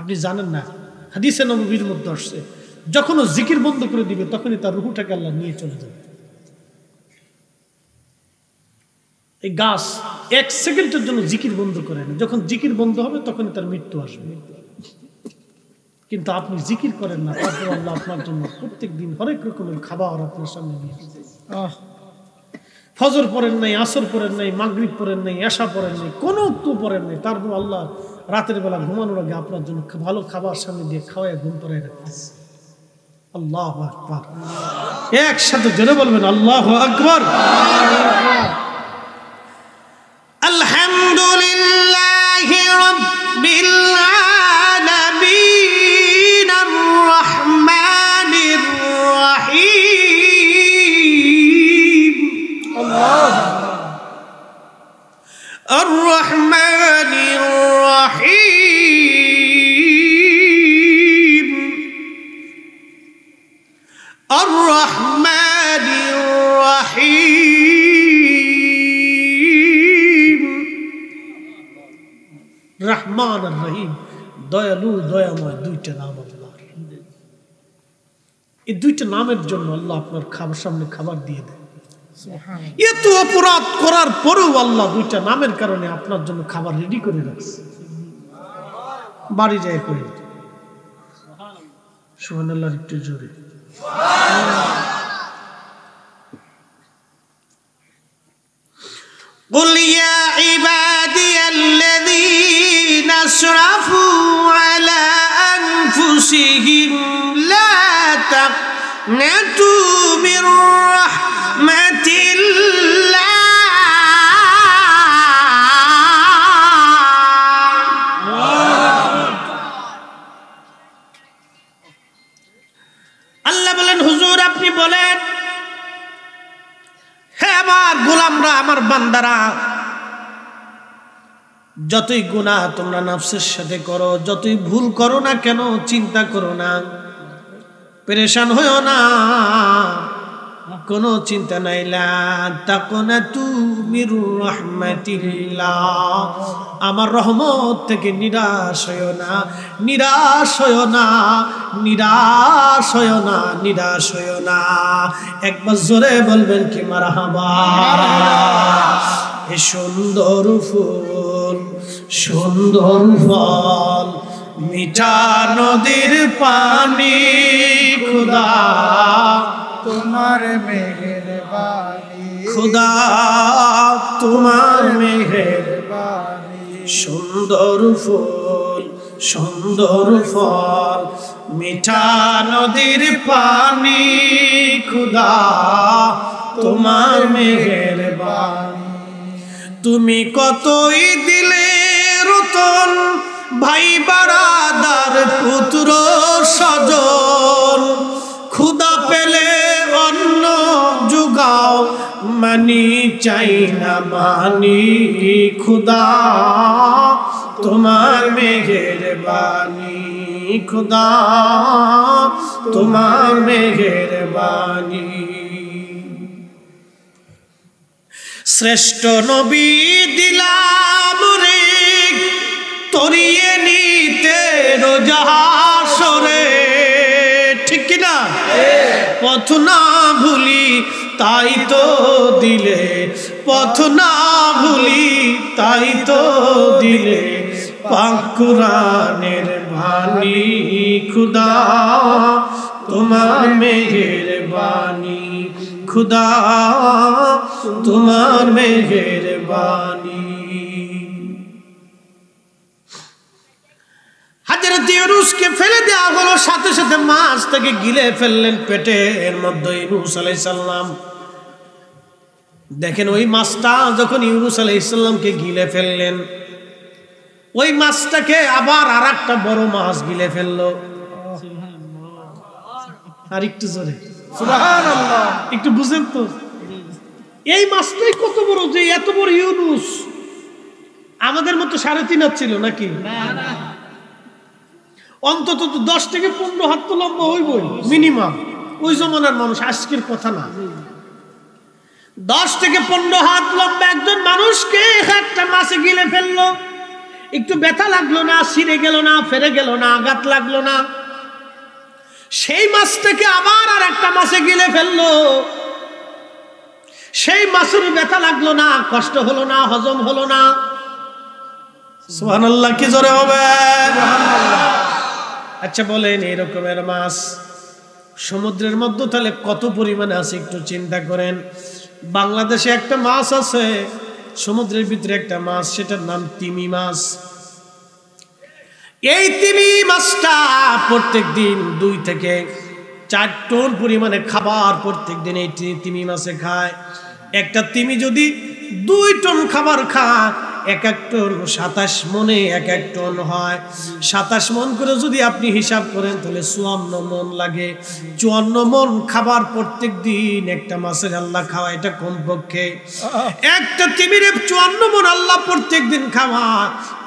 আপনি জানেন না? হাদিসে নববীর মধ্যে আসছে যখন ও জিকির বন্ধ করে দিবে তখনই তার রূহটাকে আল্লাহ নিয়ে চলে যাবে। এই গাছ 1 সেকেন্ডের জন্য জিকির বন্ধ করে না, যখন জিকির বন্ধ হবে তখনই তার মৃত্যু আসবে। কিন্তু আপনি জিকির করেন না, তারপর আল্লাহ আপনার জন্য প্রত্যেক দিন হরেক রকমের খাবার আপনার সামনে নিয়ে আসে। ফজর পড়েন নাই, আসর পড়েন নাই, মাগরিব পড়েন নাই, এশা পড়েন নাই, কোনো তো পড়েন নাই, তারপর আল্লাহ রাতের বেলা ঘুমানোর আগে আপনার জন্য ভালো খাবার সামনে দিয়ে খাওয়ায় ঘুম পড়ায় রাখতেছে। আল্লাহু আকবার, একসাথে জোরে বলবেন আল্লাহু আকবার। রহমান আর রহিম, দয়ালু দয়াময়, দুইটা নাম আল্লাহর। এই দুইটা নামের জন্য আল্লাহ আপনার খাবার সামনে খাবার দিয়ে দেয়। এত অপরাধ করার পরেও আল্লাহ দুইটা নামের কারণে আপনার জন্য খাবার রেডি করে রাখছে। বাড়ি যায় করে সুবহানাল্লাহ একটু জোরে। قل يا عبادي الذين اسرفوا على أنفسهم لا تقنطوا من رحمة الله আল্লাহ বলেন হুজুর আপনি বলেন, হে আমার গোলামরা, আমার বান্দারা, যতই গুনাহ তোমরা নফসের সাথে করো, যতই ভুল করো না কেন, চিন্তা করো না, পেরেশান হইও না, কোনো চিন্তা নাই। লা তাকনাতু মির রাহমাতিল্লাহ, আমার রহমত থেকে নিরাশ হইও না, নিরাশ হইও না, নিরাশ হইও না, নিরাশ হইও না। একবার জোরে বলবেন কি মারহাবা। এ সুন্দর ফুল, সুন্দর ফল, মিঠা নদীর পানি, খুদা তোমার মেহেরবানি, খুদা তোমার মেহেরবানি। সুন্দর ফুল, সুন্দর ফল, মিঠা নদীর পানি, খুদা তোমার মেহেরবানি। তুমি কতই দিলে রতন, ভাই বারাদার পুত্র স্বজন, খুদা পেলে অন্ন জুগাও, মানি চাই না মানি, খুদা তোমার মেহেরবানি, খুদা তোমার মেহেরবানি। শ্রেষ্ঠ নবী দিলাম রে, তরিয়ে নিতে রোজাহাসরে, ঠিক কিনা? পথ না ভুলি তাই তো দিলে, পথ না ভুলি তাই তো দিলে, পাক কুরআনের বাণী, খুদা তোমার মেহেরবানি, খুদা তোমার মেহেরবানি। হযরত ইউনূসকে ফেলে দেওয়া হলো, সাথে সাথে মাছ থেকে গিলে ফেললেন পেটের মধ্যে ইউনূস আলাইহিস সালাম। দেখেন ওই মাছটা যখন ইউনূস আলাইহিস সালামকে গিলে ফেললেন, ওই মাছটাকে আবার আরেকটা বড় মাছ গিলে ফেললো। আর একটু জোরে সুবহানাল্লাহ, একটু বুঝেন তো, এই মাছটাই কত বড় যে এত বড় ইউনূস। আমাদের মতো 3.5 হাত ছিল নাকি? অন্তত 10 থেকে 15 হাত তো লম্বা হইবই মিনিমাম, ওই জমানার মানুষ, আজকের কথা না। 10 থেকে 15 হাত লম্বা একজন মানুষকে একটা মাছে গিলে ফেললো। একটু ব্যথা লাগলো না, ছিঁড়ে গেল না, ফেরে গেল না, আঘাত লাগলো না। সেই মাছটাকে আবার আর একটা মাছে গিলে ফেললো। সেই মাছের ব্যথা লাগলো না, কষ্ট হলো না, হজম হলো না। সুবহানাল্লাহ, কি জোরে হবে? আচ্ছা বলেন, এরকমের মাছ সমুদ্রের মধ্যে তাহলে কত পরিমাণে আছে একটু চিন্তা করেন। বাংলাদেশে একটা মাছ আছে, সমুদ্রের ভিতরে একটা মাছ, সেটার নাম তিমি মাছ। এই তিমি মাছটা প্রত্যেক দিন 2 থেকে 4 টন পরিমাণে খাবার প্রত্যেক দিন এই তিমি মাছে খায়। একটা তিমি যদি 2 টন খাবার খায়, 1 টন 27 মনে 1 টন হয়। 27 মন করে যদি আপনি হিসাব করেন তাহলে 54 মন লাগে। 54 মন খাবার প্রত্যেক দিন একটা মাছের আল্লাহ খাওয়া, এটা কমপক্ষে। একটা তিমির 54 মন আল্লাহ প্রত্যেক দিন খাওয়া।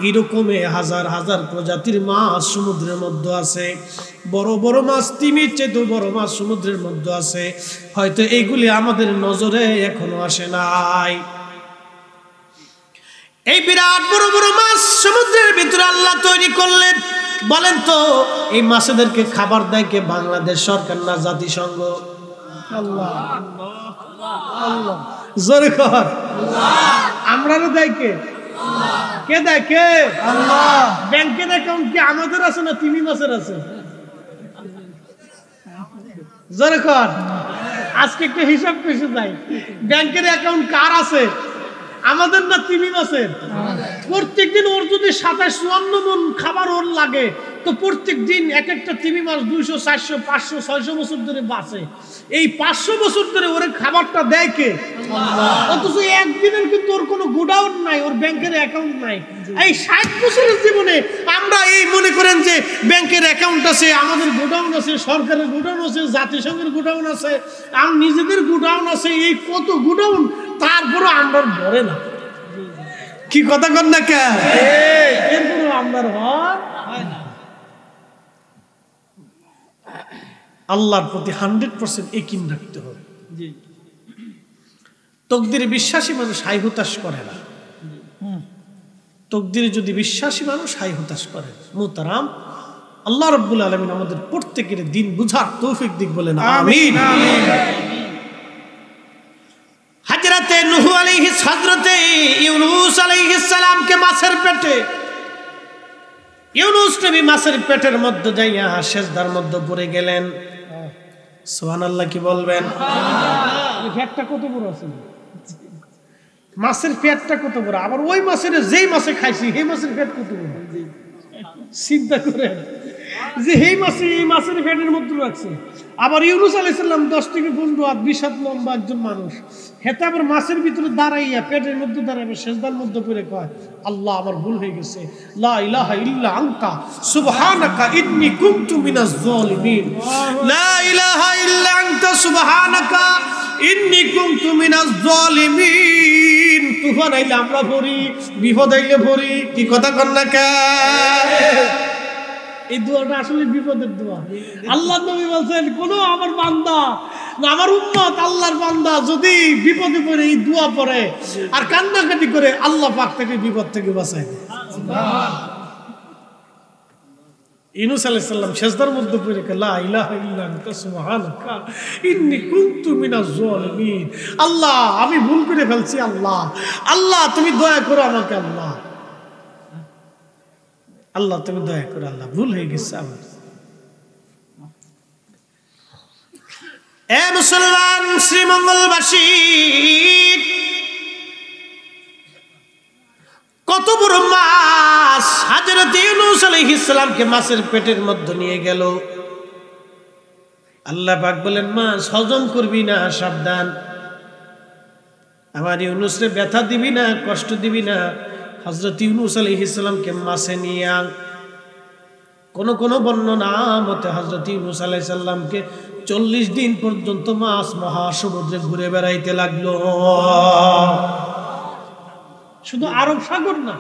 এরকমে হাজার হাজার প্রজাতির মাছ সমুদ্রের মধ্যে আছে। বড় বড় মাছ, তিমির চেয়ে বড় মাছ সমুদ্রের মধ্যে আছে। হয়তো এইগুলি আমাদের নজরে এখনো আসে নাই। এই বিরাট বড় বড় মাছ সমুদ্রের ভিতরে আল্লাহ তৈরি করলেন। বলেন তো এই মাছেদেরকে খাবার দেয় কে? বাংলাদেশ সরকার না জাতিসংঘ? আল্লাহ আল্লাহ জোরে কর আমরা দেয় কে? কে দেয়? কে? আল্লাহ। ব্যাংকের অ্যাকাউন্ট কি আমাদের আছে না তিমি মাছের আছে? জোরে কর। আজকে একটু হিসাব পেশে যাই, ব্যাংকের অ্যাকাউন্ট কার আছে? আমাদের না তিমি মাছের? প্রত্যেকদিন ওর যদি 27-54 মন খাবার ওর লাগে, তো প্রত্যেক দিন এক একটা তিমি মাছ 200, 400, 500, 600 বছর ধরে বাঁচে। এই 500 বছর ধরে ওর খাবারটা দেয় কে? অথচ একদিনের কিন্তু ওর কোনো গোডাউন নাই, ওর ব্যাংকের অ্যাকাউন্ট নাই। এই 60 বছরের জীবনে আমরা এই মনে করেন যে ব্যাংকের অ্যাকাউন্ট আছে, আমাদের গোডাউন আছে, সরকারের গোডাউন আছে, জাতিসংঘের গোডাউন আছে, আর নিজেদের গোডাউন আছে, এই কত গোডাউন, তারপরও আমরা ধরে না। কি কথা কর না কে? এরপরও আমরা হয় না। আল্লাহর প্রতি 100% ইয়াকিন রাখতে হবে। তকদিরে বিশ্বাসী মানুষ হাই হুতাশ করে না। তকদিরে যদি বিশ্বাসী মানুষ হাই হুতাশ করে। মুহতারাম, আল্লাহ রাব্বুল আলামিন আমাদের প্রত্যেকের দিন বুঝার তৌফিক দিক বলেন আমিন। হযরতে নূহ আলাইহিস হযরতে ইউনূস আলাইহিস সালামকে মাছের পেটে, ইউনূস নবী মাছের পেটের মধ্যে যাইয়া সেজদার মধ্যে পড়ে গেলেন। সুবহানাল্লাহ কি বলবেন? পেটটা কত বড় আছে, মাছের পেটটা কত বড়, আবার ওই মাছের যেই মাছে খাইছি সেই মাছের পেট কত বড়। চিন্তা করেন যে এই মাছে এই মাছের পেটের মধ্যে রাখছে। আবার ইউনূস আলাইহিস সালাম 10 থেকে 15 হাত 20 হাত লম্বা একজন মানুষ, হেতে আবার মাছের ভিতরে দাঁড়াইয়া পেটের মধ্যে দাঁড়াইয়া সেজদার মধ্যে পড়ে কয়, আল্লাহ আমার ভুল হয়ে গেছে, লা ইলাহা ইল্লা আনতা সুবহানাকা ইন্নী কুনতু মিনাজ জালিমিন, লা ইলাহা ইল্লা আনতা সুবহানাকা ইন্নী কুনতু মিনাজ জালিমিন। তুফান আইলে আমরা পড়ি, বিপদ আইলে পড়ি, কি কথা কর না কে? এই দোয়াটা আসলে বিপদের দোয়া। আল্লাহ নবী বলছেন, কোন আমার বান্দা না আমার উম্মত আল্লাহর বান্দা যদি বিপদে পড়ে এই দোয়া পড়ে আর কান্নাকাটি করে, আল্লাহ পাক থেকে বিপদ থেকে বাঁচায়। ইউনূস আলাইহিস সালাম সেজদার মধ্যে পড়ে লা ইলাহা ইল্লা আনতা সুবহানাকা ইন্নী কুনতু মিনাজ জালিমিন। আল্লাহ আমি ভুল করে ফেলছি, আল্লাহ আল্লাহ তুমি দয়া করো আমাকে, আল্লাহ আল্লাহ তুমি দয়া করো, আল্লাহ ভুল হয়ে গেছে আমার। এ মুসলমান শ্রীমঙ্গলবাসী, কত বড় মাছ হযরত ইউনূস আলাইহিস সালামকে মাছের পেটের মধ্যে নিয়ে গেল। আল্লাহ পাক বলেন, মাছ হজম করবি না, সাবধান, আমার ইউনূস রে ব্যথা দিবি না, কষ্ট দিবি না। হযরত ইউনূস আলাইহিস সালামকে মাছে নিয়ে কোন বর্ণনা মতে হযরত ইউনূস আলাইহিস সালামকে 40 দিন পর্যন্ত মাছ মহাসমুদ্রে ঘুরে বেড়াইতে লাগলো। শুধু আরব সাগর না,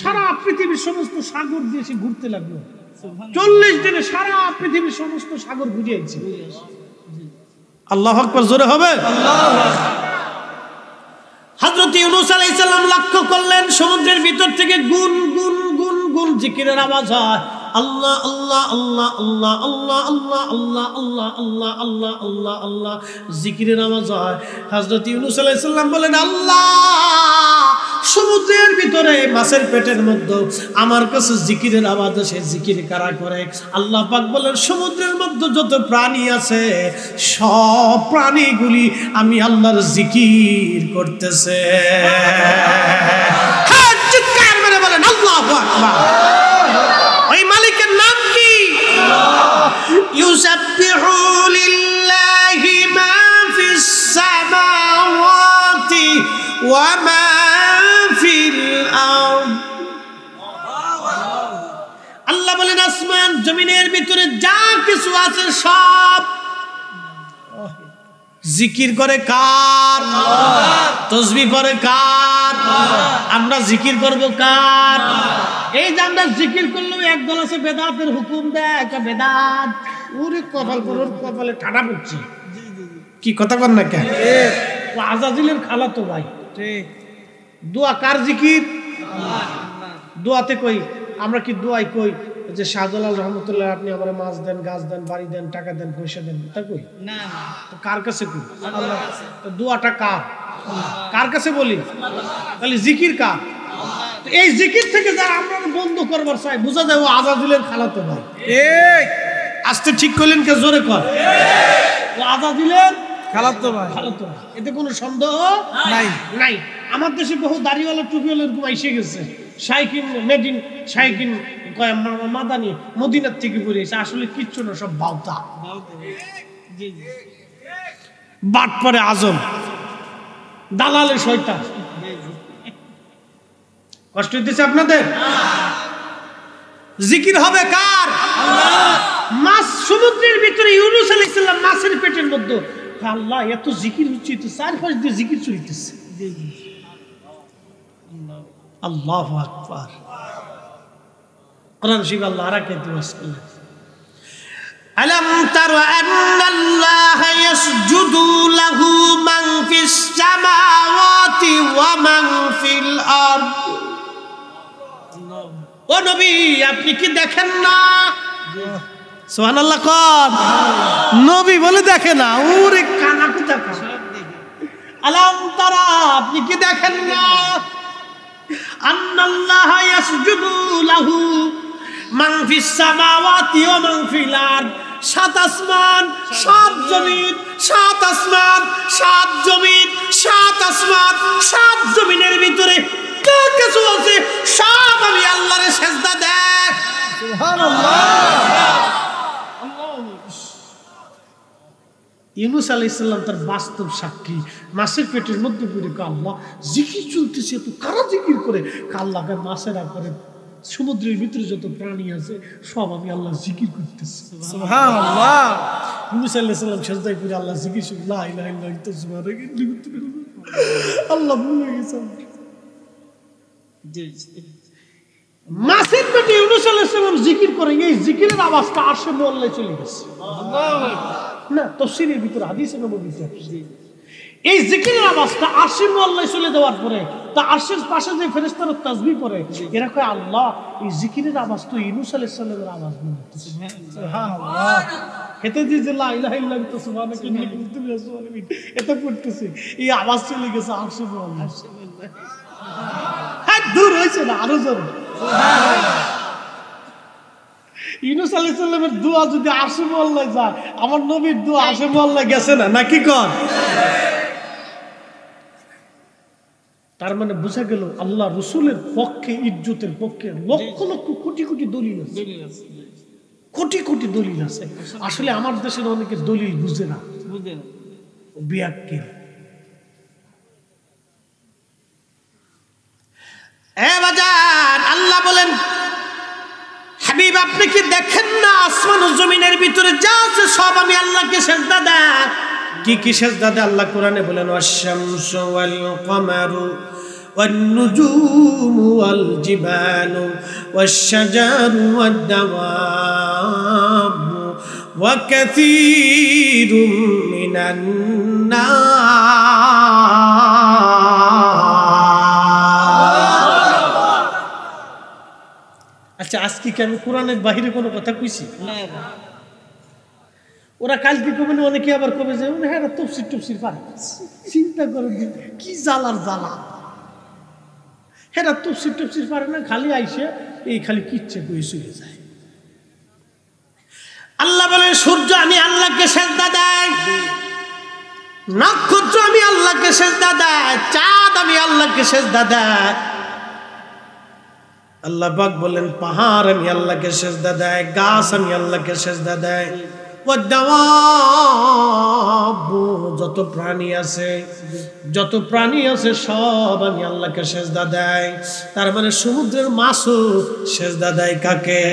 সারা পৃথিবীর সমস্ত সাগর দিয়ে সে ঘুরতে লাগলো। 40 দিনে সারা পৃথিবীর সমস্ত সাগর ঘুরিয়েছে। আল্লাহু আকবার, জোরে হবে আল্লাহু আকবার। হযরত ইউনূস আলাইহিস সালাম লক্ষ্য করলেন সমুদ্রের ভিতর থেকে গুন গুন গুন গুন জিকিরের আওয়াজ হয়। আল্লাহ আল্লাহ আল্লাহ আল্লাহ আল্লাহ আল্লাহ আল্লাহ আল্লাহ আল্লাহ আল্লাহ আল্লাহ আল্লাহ জিকিরের আওয়াজ হয়। হযরত ইউনূস আলাইহিস সালাম বলেন, আল্লাহ সমুদ্রের ভিতরে মাছের পেটের মধ্যে আমার কাছে জিকিরের আওয়াজ আসে, জিকির কারা করে? আল্লাহ পাক বলেন, সমুদ্রের মধ্যে যত প্রাণী আছে সব প্রাণীগুলি আমি আল্লাহর জিকির করতেছে। হ্যাঁ, চিৎকার মেরে বলেন আল্লাহু আকবার। ওই মালিকের নাম কি? ইউসাব্বিহু লিল্লাহি মা ফিস সামাওয়াতি ওয়া মা ফিল আরদ। আল্লাহ বলেন, আসমান জমিনের ভিতরে যা কিছু আছে সব জিকির করে কার? তাসবিহ করে কার? আমরা জিকির করব কার? এই যে আমরা জিকির করলেও একদল আছে বেদাতের হুকুম দেয়, বেদাত। ওরে কপাল পর কপালে ঠাডা পড়ছে। কি কথা বল না কেন? ও আজাজিলের খালাতো ভাই। ঠিক। দোয়া কার জিকির? দোয়াতে কই আমরা কি দোয়াই কই যে শাহজালাল রহমতুল্লাহ আপনি আমার মাছ দেন, গাছ দেন, বাড়ি দেন, টাকা দেন, পয়সা দেন, তা কই না? তো কার কাছে কই? আল্লাহ। তো দোয়াটা কার? কার কাছে বলি? তাহলে জিকির কার? তো এই জিকির থেকে যারা আমরা বন্ধ করবার চাই, বোঝা যায় ও আজাদিলের খালাতো ভাই। আস্তে ঠিক করলেন কে? জোরে কর। ও আজাদিলের খালাতো ভাই। এতে কোনো সন্দেহ নাই নাই। আমার দেশে বহু দাড়িওয়ালা টুপিওয়ালা এরকম এসে গেছে, শাইকিন মেডিন শাইকিন মাদানি মদিনার থেকে পড়ে এসে, আসলে কিচ্ছু না, সব বাউতা বাট পরে আজম দালালে শয়তান। কষ্ট হইতেছে আপনাদের? জিকির হবে কার? মাছ সমুদ্রের ভিতরে ইউনূস আলাইহিস সালাম মাছের পেটের মধ্যে, আল্লাহ এত জিকির হচ্ছে, তো চারপাশ দিয়ে জিকির চলতেছে। আল্লাহু আকবার। কোরআন শরীফ আল্লাহ রাখে দিবস করলেন, আলাম তারা আন্নাল্লাহা ইয়াসজুদু লাহু মান ফিস সামাওয়াতি ওয়া মান ফিল আরদ। ও নবী আপনি কি দেখেন না? সুবহানাল্লাহ কোন নবী বলে দেখে না? ওরে কানা কুতা সব দেখে। আলাম তারা আপনি কি দেখেন না? আন্নাল্লাহা ইয়াসজুদু লাহু মান ফিস সামাওয়াতি ওয়া মান ফিল আরদ। সাত আসমান সাত জমিন, সাত আসমান সাত জমিন, সাত আসমান সাত জমিনের ভিতরে যা কিছু আছে সব আমি আল্লাহরে সিজদা দেই। সুবহানাল্লাহ। ইউনূস আলাইহিস সালাম তার বাস্তব সাক্ষী, মাছের পেটের মধ্যে পড়ে আল্লাহ জিকির চলতেছে, তো কারা জিকির করে? আল্লাহকে মাছেরা করে, সমুদ্রের ভিতরে যত প্রাণী আছে সব আমি আল্লাহ জিকির করতেছি। সুবহানাল্লাহ। ইউনূস আলাইহিস সালাম সিজদায় পড়ে আল্লাহ জিকির শুনে লা ইলাহা ইল্লাল্লাহ আনতা সুবহানাকা আল্লাহ ভুলে গেছে। মাছের পেটে ইউনূস আলাইহিস সালাম জিকির করে, এই জিকিরের আওয়াজটা আরশে মোল্লায় চলে গেছে। আল্লাহু না, তাফসীরের ভিতরে হাদিসে নববীতে এই জিকিরের আওয়াজটা আরশে মোল্লায় চলে যাওয়ার পরে তা আরশের পাশে যে ফেরেশতারা তাসবিহ পড়ে এরা কয় আল্লাহ এই জিকিরের আওয়াজ তো ইউনূস আলাইহিস সালামের আওয়াজ মনে হচ্ছে। সুবহানাল্লাহ। খেতে দিয়ে যে লা ইলাহা ইল্লাল্লাহ আনতা সুবহানাকা ইন্নী কুনতু মিনাজ জালিমিন এটা পড়তেছে, এই আওয়াজ চলে গেছে আরশে মোল্লায়। হ্যাঁ দূর হয়েছে না, আরো জোরে সুবহানাল্লাহ। ইউনূস আলাইহিস সালামের দোয়া যদি আরশে মোল্লায় যায়, আমার নবীর দোয়া আরশে মোল্লায় গেছে না, নাকি কর? তার মানে বোঝা গেল আল্লাহ রসুলের পক্ষে, ইজ্জতের পক্ষে লক্ষ লক্ষ কোটি কোটি দলিল আছে, কোটি কোটি দলিল আছে। আসলে আমার দেশের অনেকে দলিল বুঝে না, বিয়াক্কেল। আল্লাহ বলেন হাবিব আপনি কি দেখেন না আসমান ও জমিনের ভিতরে যা আছে সব আমি আল্লাহকে সিজদা দেই। কি কি সিজদা দেয় আল্লাহ কোরআনে বলেন, ওয়াশ-শামসু ওয়াল কমারু ওয়ান-নুজুমু ওয়াল জিবালু ওয়াশ-শাজারু ওয়াদ-দাওয়াবু ওয়া কাসীরুম মিনান নাস। আচ্ছা আজকে কি আমি কোরআনের বাহিরে কোনো কথা কইছি? না। ওরা কালকে কবে না, অনেকে আবার কবে যে হ্যাঁ তফসির টফসির পারে। চিন্তা করে কি জ্বালার জ্বালা, হ্যাঁ তফসির টফসির পারে না, খালি আইসে এই খালি কিচ্ছে কই চলে যায়। আল্লাহ বলেন সূর্য আমি আল্লাহকে সিজদা দেই, নক্ষত্র আমি আল্লাহকে সিজদা দেই, চাঁদ আমি আল্লাহকে সিজদা দেই। আল্লাহ পাক বলেন পাহাড় আমি আল্লাহকে সিজদা দেই, গাছ আমি আল্লাহকে সিজদা দেই, যত প্রাণী আছে, যত প্রাণী আছে সব আমি আল্লাহকে সিজদা দেই। তার মানে সমুদ্রের মাছও সিজদা দেয় কাকে?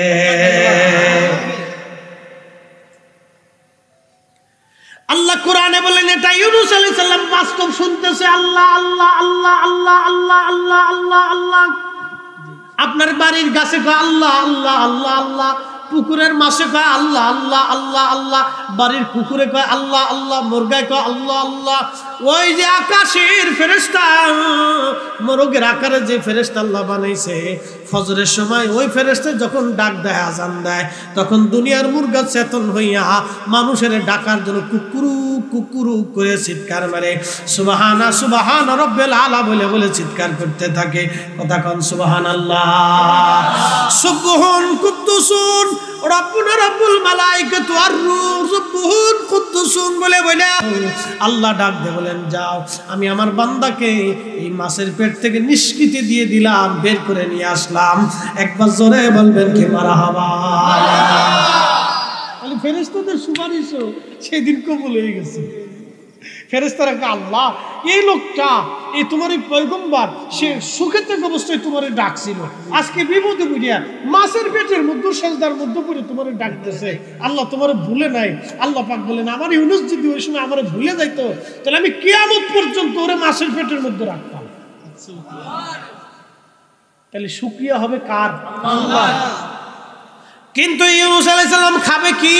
আল্লাহ কোরআনে বলেন এটা ইউনূস আলাইহিস সালাম বাস্তব শুনতেছে, আল্লাহ আল্লাহ আল্লাহ আল্লাহ আল্লাহ আল্লাহ আল্লাহ আল্লাহ। আপনার বাড়ির গাছে আল্লাহ আল্লাহ আল্লাহ আল্লাহ, পুকুরের মাছে কয় আল্লাহ আল্লাহ আল্লাহ আল্লাহ, বাড়ির পুকুরে কয় আল্লাহ আল্লাহ, মুরগায় কয় আল্লাহ আল্লাহ। ওই যে আকাশের ফেরেশতা, মোরগের আকারে যে ফেরেশতা আল্লাহ বানাইছে, ফজরের সময় ওই ফেরেশতা যখন ডাক দেয়, আজান দেয়, তখন দুনিয়ার মুরগা চেতন হইয়া মানুষের ডাকার জন্য কুকুরু কুকুরু করে চিৎকার মারে, সুবহানা সুবহানা রব্বিল আলা বলে বলে চিৎকার করতে থাকে। কথা কন সুবহানাল্লাহ। সুবহুন কুদ্দুসুন রব্বুনা রব্বুল মালাইকাতু আর রূহ, সুবহুন কুদ্দুসুন বলে বলে আল্লাহ ডাক দিয়ে বলেন, যাও আমি আমার বান্দাকে এই মাছের পেট থেকে নিষ্কৃতি দিয়ে দিলাম, বের করে নিয়ে আসলাম। একবার জোরে বলবেন কি মারহাবা। তাহলে ফেরেশতাদের সুপারিশও সেদিন কবুল হয়ে গেছে। ফেরেশতারা কে আল্লাহ, এই লোকটা, এই তোমার এই পয়গম্বর, সে সুখে থেকে অবস্থায় তোমার ডাকছিল, আজকে বিপদে বুঝিয়া মাছের পেটের মধ্যে সেজদার মধ্যে পড়ে তোমার ডাকতেছে, আল্লাহ তোমার ভুলে নাই। আল্লাহ পাক বলেন, আমার ইউনুস যদি ওই সময় আমার ভুলে যাইতো, তাহলে আমি কিয়ামত পর্যন্ত ওরে মাছের পেটের মধ্যে রাখতাম। তাহলে শুকরিয়া হবে কার? আল্লাহ। কিন্তু ইউনুস আলাইহিস সালাম খাবে কি?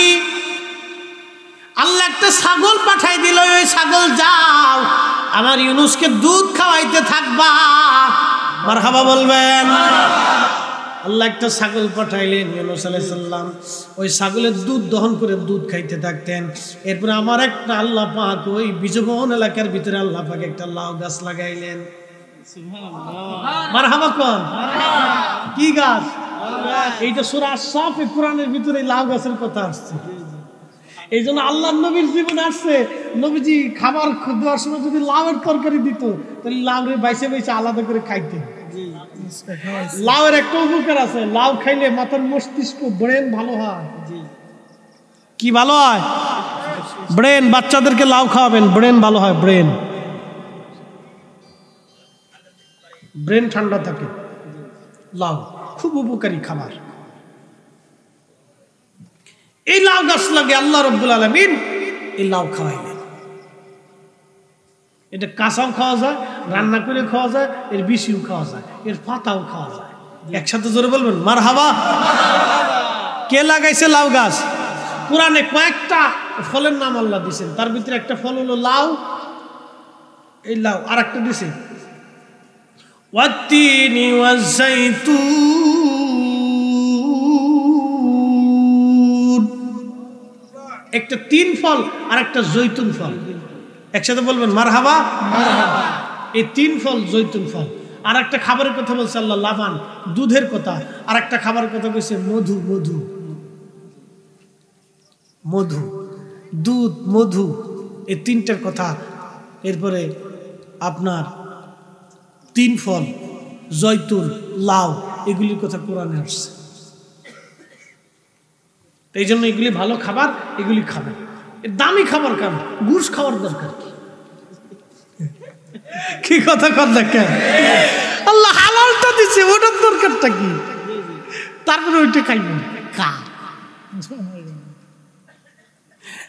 আল্লাহ একটা ছাগল পাঠাই দিল, ওই ছাগল যাও আমার ইউনুসকে দুধ খাওয়াইতে থাকবা। মারহাবা বলবেন। আল্লাহ একটা ছাগল পাঠাইলেন, ইউনুস আলাইহিস সালাম ওই ছাগলের দুধ দহন করে দুধ খাইতে থাকতেন। এরপরে আমার একটা আল্লাহ পাক ওই বিজবন এলাকার ভিতরে আল্লাহ পাক একটা লাউ গাছ লাগাইলেন। মারহাবা কোন কি গাছ? এইটা সূরা আস-সাফে কোরআনের ভিতরে লাউ গাছের কথা আসছে। এই জন্য আল্লাহ নবীর জীবনে আসছে, নবীজি খাবার দেওয়ার সময় যদি লাউয়ের তরকারি দিত, তাহলে লাউরে বাইসে বাইসে আলাদা করে খাইতেন। লাউয়ের একটা উপকার আছে, লাউ খাইলে মাথার মস্তিষ্ক ব্রেন ভালো হয়। কি ভালো হয়? ব্রেন। বাচ্চাদেরকে লাউ খাওয়াবেন, ব্রেন ভালো হয়। ব্রেন ব্রেন ঠান্ডা থাকে। লাউ খুব উপকারী খাবার। এই লাউ গাছ লাগে আল্লাহ রাব্বুল আলামিন এই লাউ খাওয়াইলেন। এটা কাঁচাও খাওয়া যায়, রান্না করে খাওয়া যায়, এর বিচিও খাওয়া যায়, এর পাতাও খাওয়া যায়। একসাথে জোরে বলবেন মারহাবা। কে লাগাইছে লাউ গাছ? কোরআনে কয়েকটা ফলের নাম আল্লাহ দিয়েছেন, তার ভিতরে একটা ফল হলো লাউ। এই লাউ আর একটা দিয়েছে ওয়াত্তিনি ওয়াজ্জাইতুন, একটা তিন ফল আর একটা জৈতুন ফল। একসাথে বলবেন মারহাবা। এই তিন ফল জৈতুন ফল। আর একটা খাবারের কথা বলছে আল্লাহ, লাবান, দুধের কথা। আর একটা খাবারের কথা বলছে মধু। মধু মধু দুধ মধু, এই তিনটার কথা। এরপরে আপনার তিন ফল, জৈতুন, লাউ, এগুলির কথা কোরআনে আসছে। এই জন্য এগুলি ভালো খাবার, এগুলি খাবেন। দামি খাবার কেন? ঘুষ খাওয়ার দরকার কি কথা কর দেখেন। আল্লাহ হালালটা দিচ্ছে, ওটার দরকারটা কি? তারপরে ওইটা খাইবেন।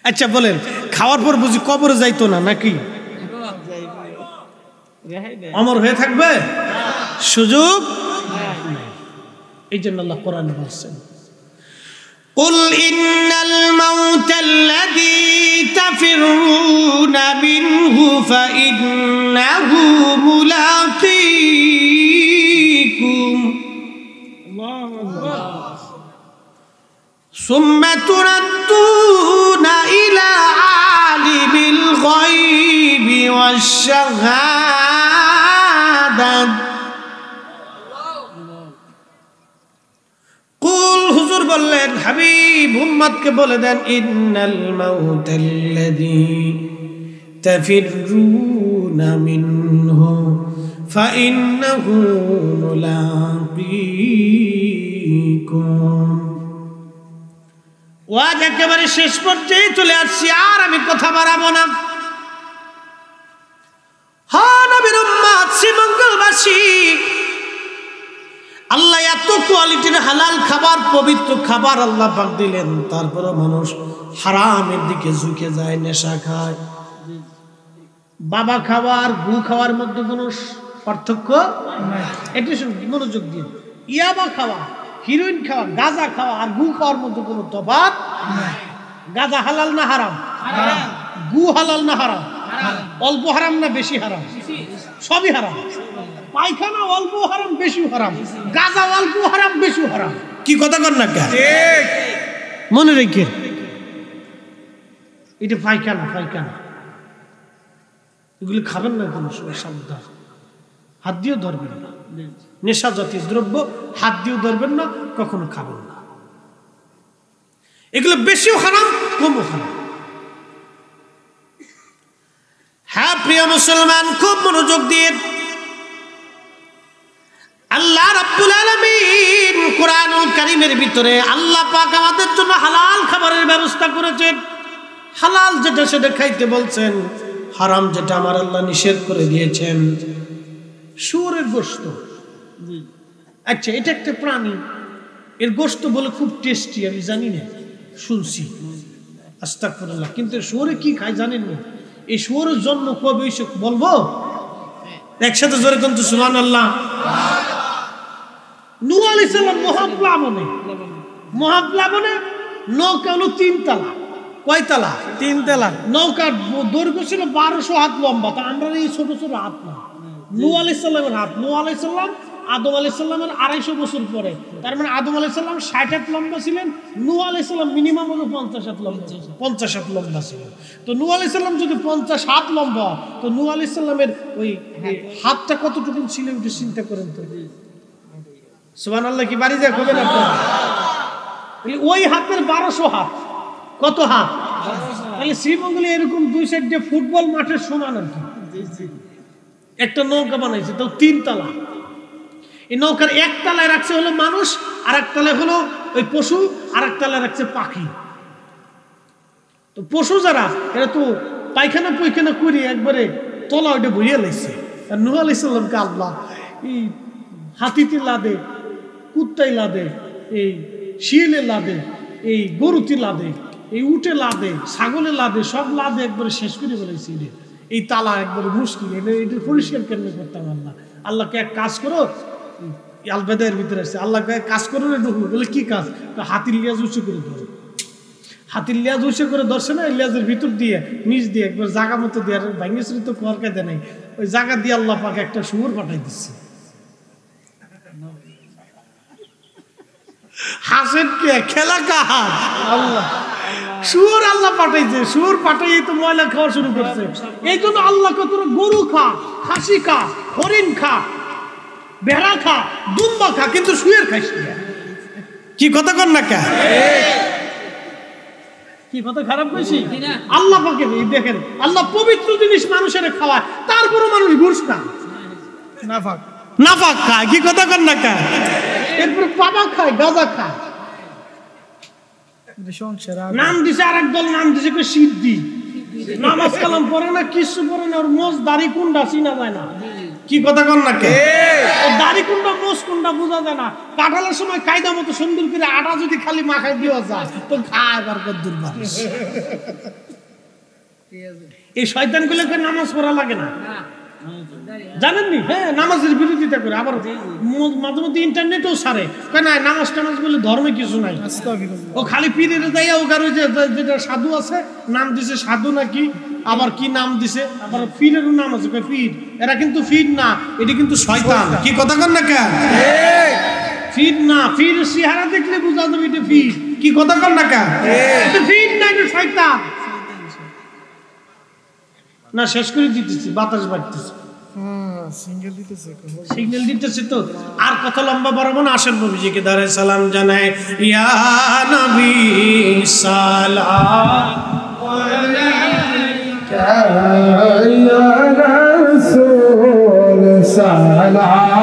আচ্ছা বলেন, খাওয়ার পর বুঝি কবরে যাইতো না নাকি? অমর হয়ে থাকবে সুযোগ। এই জন্য আল্লাহ কোরআনে বলছেন, قل إن الموت الذي تفرون منه فإنه ملاقيكم ثم تردون إلى عالم الغيب والشهادة কুল হুজুর বললেন, হাবিব উম্মতকে বলে দেন, ইন্নাল মাউতাল্লাযী তাফিররুনা মিনহু ফাইন্নাহু মুলাকীকুম। ওয়াজ একেবারে শেষ পর্যায়ে চলে আসছি, আর আমি কথা বাড়াবো না। হ্যাঁ নবীর উম্মত, শ্রীমঙ্গলবাসী, আল্লাহ এত কোয়ালিটির হালাল খাবার, পবিত্র খাবার আল্লাহ পাক দিলেন, তারপরে মানুষ হারামের দিকে ঝুঁকে যায়, নেশা খায়। বাবা খাওয়ার গু খাওয়ার মধ্যে কোনো পার্থক্য নাই। এটা মনোযোগ দিন। ইয়াবা খাওয়া, হিরোইন খাওয়া, গাঁজা খাওয়া আর গু খাওয়ার মধ্যে কোনো তফাৎ নাই। গাঁজা হালাল না হারাম? গু হালাল না হারাম? অল্প হারাম না বেশি হারাম? সবই হারাম। পায়খানা অল্প হারাম বেশি হারাম, গাঁজা অল্প হারাম বেশি হারাম। কি কথা কর না কেন? মনে রেখে এটা পায়খানা, পায়খানা এগুলি খাবেন না কোনো সময়, সাবধান। হাত দিয়েও ধরবেন না, নেশা জাতীয় দ্রব্য হাত দিয়েও ধরবেন না, কখনো খাবেন না। এগুলো বেশিও হারাম কমও হারাম। হ্যাঁ প্রিয় মুসলমান, খুব মনোযোগ দিয়ে আল্লাহ রাব্বুল আলামিন কোরআনুল কারীমের ভিতরে আল্লাহ পাক আমাদের জন্য হালাল খাবারের ব্যবস্থা করেছেন। হালাল যেটা সেটা খাইতে বলছেন, হারাম যেটা আমার আল্লাহ নিষেধ করে দিয়েছেন। শুয়োরের গোশত, আচ্ছা এটা একটা প্রাণী, এর গোশত বলে খুব টেস্টি, আমি জানি না, শুনছি, আস্তাগফিরুল্লাহ। কিন্তু শুয়োরে কি খায় জানেন না? এই শুয়োরের জন্ম কবে হইছে বলবো? একসাথে জোরে কিন্তু সুবহানাল্লাহ। নূহ আলাইহিস সালাম মহাপ্লাবনে নৌকা হলো 3 তালা। কয় তালা? 3 তালা। নৌকার দৈর্ঘ্য ছিল 1200 হাত লম্বা। তা আমরা এই ছোট ছোট হাত না, নূহ আলাইহিস সালামের হাত। নূহ আলাইহিস সালাম আদম আলাইহিস সালামের 250 বছর পরে, তার মানে আদম আলাইহিস সালাম 60 হাত লম্বা ছিলেন, নূহ আলাইহিস সালাম মিনিমাম হলো 50 হাত লম্বা, 50 হাত লম্বা ছিলেন। তো নূহ আলাইহিস সালাম যদি 50 হাত লম্বা, তো নূহ আলাইহিস সালামের ওই হাতটা কতটুকু ছিল একটু চিন্তা করেন তো। সুবহানাল্লাহ কি বাড়ি যায় কবেন আপনারা? ওই হাতের 1200 হাত, কত হাত? তাহলে শ্রীমঙ্গলে এরকম 2 সাইড দিয়ে ফুটবল মাঠের সমান আর কি একটা নৌকা বানাইছে, তাও 3 তালা। এই নৌকার এক তলায় রাখছে হলো মানুষ, আর এক তলায় হলো ওই পশু, আর এক তলায় রাখছে পাখি। তো পশু যারা, এরা তো পায়খানা পয়খানা করে একবারে তলা ওইটা বইয়া লাইছে। আর নূহ আলাইহিস সালামকে আল্লাহ এই হাতিতে লাদে, কুত্তাই লাদে, এই শিয়ালে লাদে, এই গরুতে লাদে, এই উটে লাদে, ছাগলে লাদে, সব লাদে একবারে শেষ করে বলেছি। এই তালা একবারে মুশকিল, এটা পরিষ্কার কেন করতাম? আল্লাহকে এক কাজ করো, আলবেদায়ের ভিতরে আসছে, আল্লাহকে এক কাজ করো না ঢুকলো। বলে কি কাজ? হাতির লেজ উঁচু করে ধরো। হাতির লেজ উঁচু করে ধরছে না, লেজের ভিতর দিয়ে নিচ দিয়ে একবার জায়গা মতো দিয়ে, ভাঙিয়েছিল তো কর কায়দা নেই, ওই জায়গা দিয়ে আল্লাহ পাক একটা শুয়োর পাঠাই দিচ্ছে। হাসেন কে? খেলা কাহার? আল্লাহ। শুয়োর আল্লাহ পাঠাইছে, শুয়োর পাঠাই তো ময়লা খাওয়া শুরু করছে। এই জন্য আল্লাহ কত গরু খা, খাসি খা, হরিণ খা, ভেড়া খা, দুম্বা খা, কিন্তু শুয়োর খাইস না। কি কথা কর না কে? কি কথা খারাপ কইছি? আল্লাহ পাকে দেখেন, আল্লাহ পবিত্র জিনিস মানুষের খাওয়ায়, তারপরও মানুষ ঘুষ না, নাফাক নাপাক খায়। কি কথা কর না কে? এরপর পাবা খায়, গাঁজা খায়। নাম দিছে আরেক দল, নাম দিছে সিদ্ধি। নামাজ কালাম পড়ে না, কিছু পড়ে না, ওর মোজ দাড়ি কোনটা চিনা যায় না। কি কথা কর না কে? দাড়ি কোনটা মোজ কোনটা বোঝা যায় না। কাটালের সময় কায়দা মতো সুন্দর করে আটা যদি খালি মাখায় দেওয়া যায় তো খায় বার কদ্দুর মানুষ। এই শয়তান গুলো নামাজ পড়া লাগে না, জানেননি? হ্যাঁ, নামাজের বিরোধিতা করে, আবার মাঝে মধ্যে ইন্টারনেটও সারে, না নামাজ টামাজ বলে ধর্মে কিছু নাই। ও খালি পীরের যাইয়া ওখানে যেটা সাধু আছে, নাম দিছে সাধু নাকি, আবার কি নাম দিছে, আবার পীরেরও নাম আছে পীর। এরা কিন্তু পীর না, এটা কিন্তু শয়তান। কি কথা কর না কেন? পীর না, পীর চেহারা দেখলে বোঝা যাবে এটা পীর। কি কথা কর না কেন? পীর না, এটা শয়তান। না শেষ করে দিতেছি, বাতাস বাড়তেছে, সিগন্যাল দিতেছে তো আর কথা লম্বা বাড়াবো না। আসেন নবীজিকে দাঁড়ায় সালাম জানায়। ইয়া নবী সালাম আলাইকা, ইয়া রাসূল সালাম